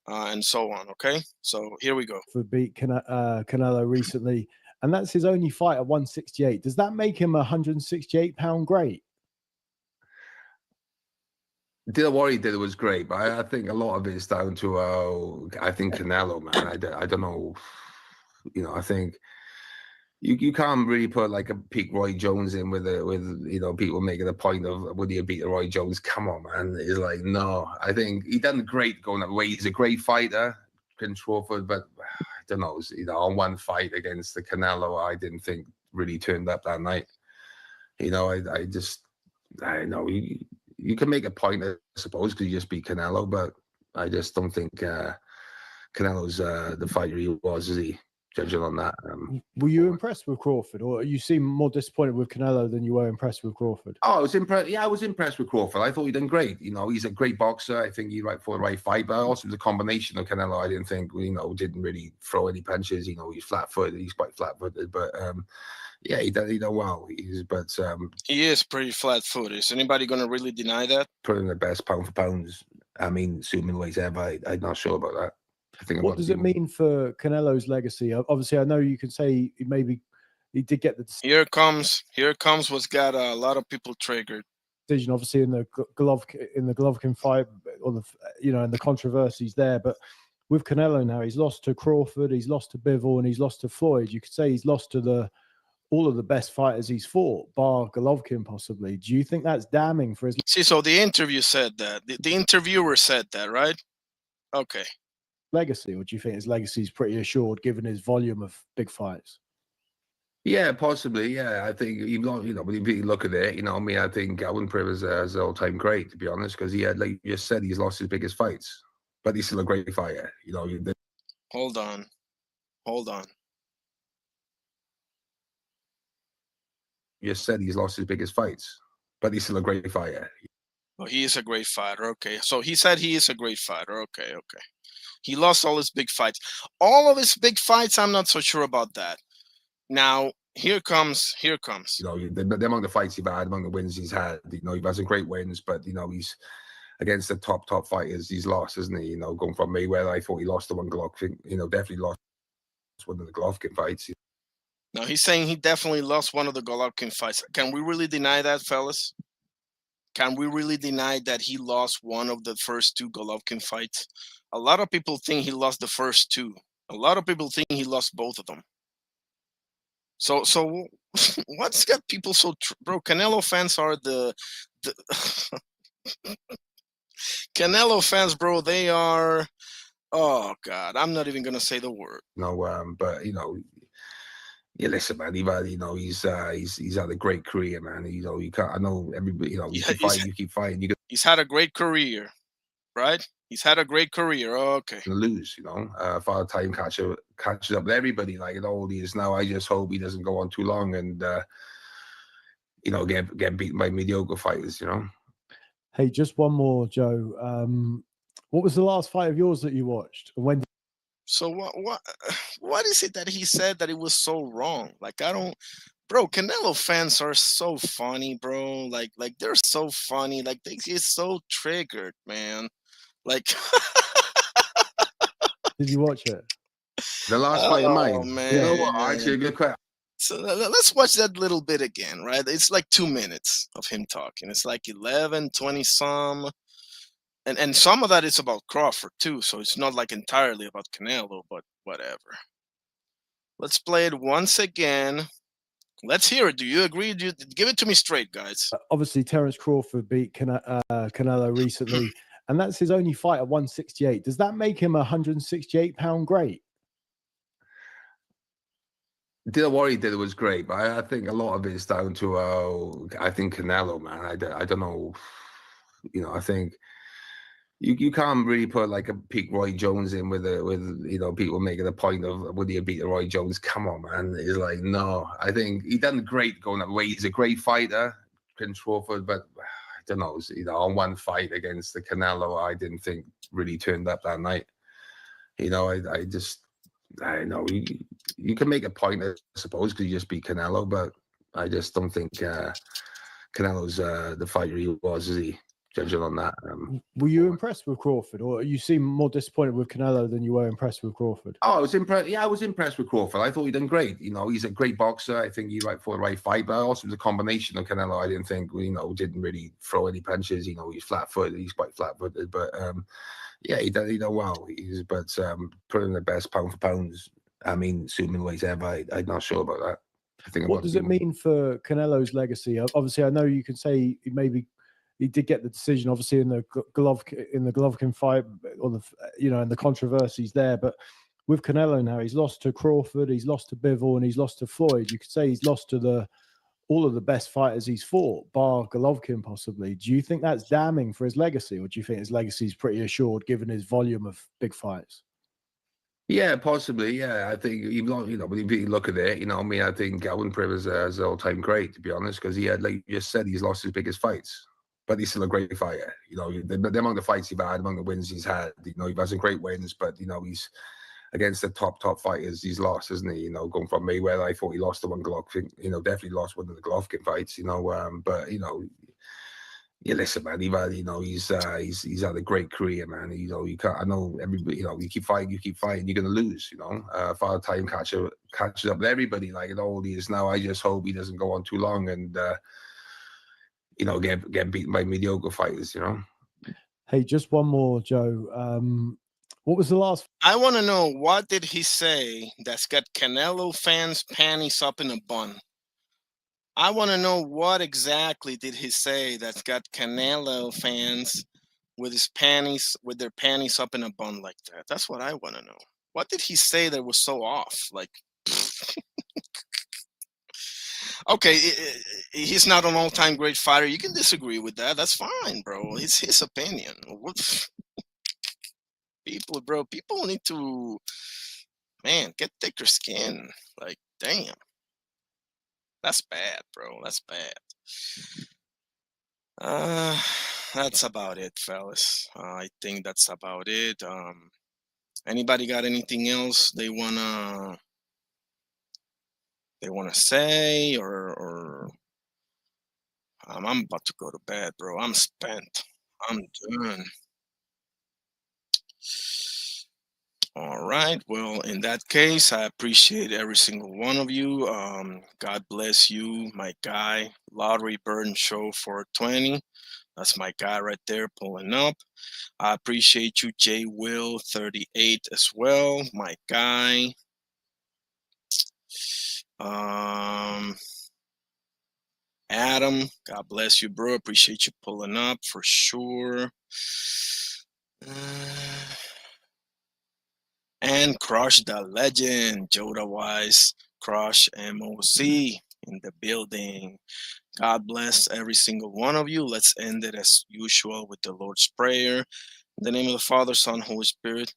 Speaker 1: and so on, okay? So here we go.
Speaker 6: For beat Canelo recently, and that's his only fight at 168. Does that make him a 168-pound great?
Speaker 5: What he did was great, but I think a lot of it is down to I think Canelo, man. I don't know, you know. I think you can't really put like a peak Roy Jones in with people making a point of would he beat Roy Jones? Come on, man. It's like, no. I think he done great going that way. He's a great fighter, Prince Crawford, but I don't know. On one fight against the Canelo, I didn't think really turned up that night. I know you can make a point, I suppose, because you just beat Canelo, but I just don't think Canelo's the fighter he was, is he? Judging on that.
Speaker 6: Were you impressed with Crawford, or you seem more disappointed with Canelo than you were impressed with Crawford?
Speaker 5: Oh, I was impressed. Yeah, I was impressed with Crawford. I thought he done great. He's a great boxer. I think he's right for the right fight, but also the combination of Canelo, I didn't think, didn't really throw any punches. He's flat-footed. He's quite flat-footed, but yeah, he done well.
Speaker 1: He is pretty flat-footed. Is anybody going to really deny that?
Speaker 5: Put in the best pound for pounds. I mean, assuming weights ever. I'm not sure about that.
Speaker 6: What does it mean for Canelo's legacy? Obviously, I know you can say maybe he did get the
Speaker 1: Here comes what's got a lot of people triggered.
Speaker 6: Decision, obviously, in the Golovkin fight, or and the controversies there. But with Canelo now, he's lost to Crawford, he's lost to Bivol, and he's lost to Floyd. You could say he's lost to all of the best fighters he's fought, bar Golovkin possibly. Do you think that's damning for his?
Speaker 1: See, so the interview said that. The interviewer said that, right? Okay.
Speaker 6: Legacy, or do you think his legacy is pretty assured given his volume of big fights?
Speaker 5: Yeah, possibly. Yeah, I think when you look at it, I think I wouldn't put him as all-time great, to be honest, because he had, like you just said, he's lost his biggest fights, but he's still a great fighter.
Speaker 1: Hold on.
Speaker 5: You just said he's lost his biggest fights, but he's still a great fighter.
Speaker 1: Oh, he is a great fighter. Okay, so he said he is a great fighter. Okay. He lost all his big fights. All of his big fights, I'm not so sure about that. Now, here comes.
Speaker 5: The among the fights he's had, among the wins he's had, he has some great wins, but he's against the top fighters, he's lost, isn't he? Going from Mayweather, I thought he lost the one Golovkin. Definitely lost one of the Golovkin fights.
Speaker 1: No, he's saying he definitely lost one of the Golovkin fights. Can we really deny that, fellas? Can we really deny that he lost one of the first two Golovkin fights? A lot of people think he lost the first two. A lot of people think he lost both of them. So what's got people so bro? Canelo fans are the Canelo fans, bro. They are. Oh God, I'm not even gonna say the word.
Speaker 5: But yeah, listen, man. He's had a great career, man. You can't. I know everybody. You keep fighting.
Speaker 1: He's had a great career, right? He's had a great career. Okay.
Speaker 5: Lose, Father Time catches up with everybody like it all is now. I just hope he doesn't go on too long and get beaten by mediocre fighters.
Speaker 6: Hey, just one more, Joe. What was the last fight of yours that you watched? When?
Speaker 1: So what is it that he said that it was so wrong? Like I don't. Bro, Canelo fans are so funny, bro. Like they're so funny. Like they get so triggered, man. Like,
Speaker 6: did you watch it?
Speaker 5: The last fight of mine.
Speaker 1: Man.
Speaker 5: Actually, a good question.
Speaker 1: So let's watch that little bit again, right? It's like 2 minutes of him talking. It's like 11, 20 some. And some of that is about Crawford too. So it's not like entirely about Canelo, but whatever. Let's play it once again. Let's hear it. Do you agree? Give it to me straight, guys.
Speaker 6: Obviously, Terence Crawford beat Canelo recently. And that's his only fight at 168. Does that make him a 168-pound great?
Speaker 5: What he did was great, but I think a lot of it is down to I think Canelo, man. I don't know. I think you can't really put like a peak Roy Jones in with people making a point of would he beat Roy Jones? Come on, man. It's like, no. I think he done great going that way. He's a great fighter, Prince Crawford, but I don't know, on one fight against the Canelo, I didn't think really turned up that night. I know you can make a point, I suppose, because you just beat Canelo, but I just don't think Canelo's the fighter he was, is he? Judging on that.
Speaker 6: Were you impressed with Crawford, or you seem more disappointed with Canelo than you were impressed with Crawford?
Speaker 5: Oh, I was impressed. Yeah, I was impressed with Crawford. I thought he done great. He's a great boxer. I think he's right for the right fight, but also the combination of Canelo, I didn't think, didn't really throw any punches. He's flat-footed. He's quite flat-footed, but yeah, he done well. Put in the best pound for pounds. I mean, assuming weights ever. I'm not sure about that. think
Speaker 6: What does it mean for Canelo's legacy? Obviously, I know you can say he did get the decision, obviously in the Golovkin fight, or and the controversies there. But with Canelo now, he's lost to Crawford, he's lost to Bivol, and he's lost to Floyd. You could say he's lost to all of the best fighters he's fought, bar Golovkin possibly. Do you think that's damning for his legacy, or do you think his legacy is pretty assured given his volume of big fights?
Speaker 5: Yeah, possibly. Yeah, I think even when you look at it, I mean, I think I wouldn't put him as an all-time great, to be honest, because he had, like you just said, he's lost his biggest fights, but he's still a great fighter. Among the fights he's had, among the wins he's had, he's had some great wins, but he's against the top fighters he's lost, isn't he? Going from Mayweather, I thought he lost the one Golovkin, definitely lost one of the Golovkin fights, but yeah, listen, man. He's had a great career, man. You can't. I know everybody. You keep fighting, you're gonna lose. Father Time catches up with everybody. Like all these now. I just hope he doesn't go on too long and get beaten by mediocre fighters.
Speaker 6: Hey, just one more, Joe. What was the last?
Speaker 1: I want to know, what did he say that's got Canelo fans' panties up in a bun? I want to know, what exactly did he say that's got Canelo fans with their panties up in a bun like that? That's what I want to know. What did he say that was so off? Like, okay, he's not an all-time great fighter. You can disagree with that. That's fine, bro. It's his opinion. People need to, man, get thicker skin. Like, damn. That's bad, bro. That's bad. That's about it, fellas. I think that's about it. Anybody got anything else they wanna say, or I'm about to go to bed, bro. I'm spent. I'm done. All right. Well, in that case, I appreciate every single one of you. God bless you, my guy. Lottery Burden Show 420. That's my guy right there pulling up. I appreciate you, J Will 38 as well, my guy. Adam, God bless you, bro. Appreciate you pulling up for sure. And Crush the Legend, Joda Wise, Crush MOC in the building. God bless every single one of you. Let's end it as usual with the Lord's Prayer. In the name of the Father, Son, Holy Spirit.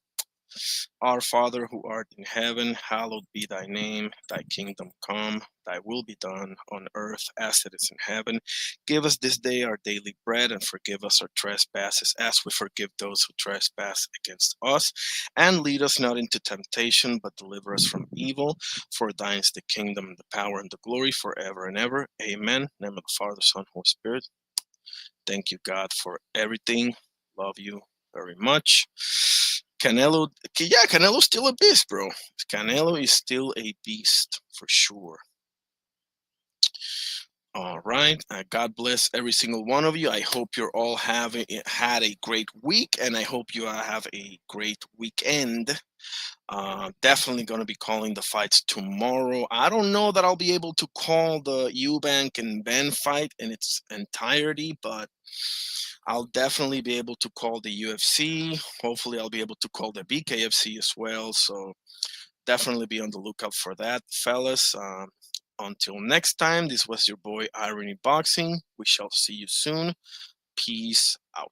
Speaker 1: Our Father who art in heaven, hallowed be thy name. Thy kingdom come, thy will be done on earth as it is in heaven. Give us this day our daily bread, and forgive us our trespasses as we forgive those who trespass against us. And lead us not into temptation, but deliver us from evil. For thine is the kingdom, the power, and the glory forever and ever. Amen. In the name of the Father, Son, Holy Spirit. Thank you, God, for everything. Love you very much. Canelo's still a beast, bro. Canelo is still a beast for sure. All right. God bless every single one of you. I hope you're all had a great week, and I hope you have a great weekend. Definitely going to be calling the fights tomorrow. I don't know that I'll be able to call the EUBANK and BENN fight in its entirety, but I'll definitely be able to call the UFC. Hopefully, I'll be able to call the BKFC as well. So definitely be on the lookout for that, fellas. Until next time, this was your boy Irony Boxing. We shall see you soon. Peace out.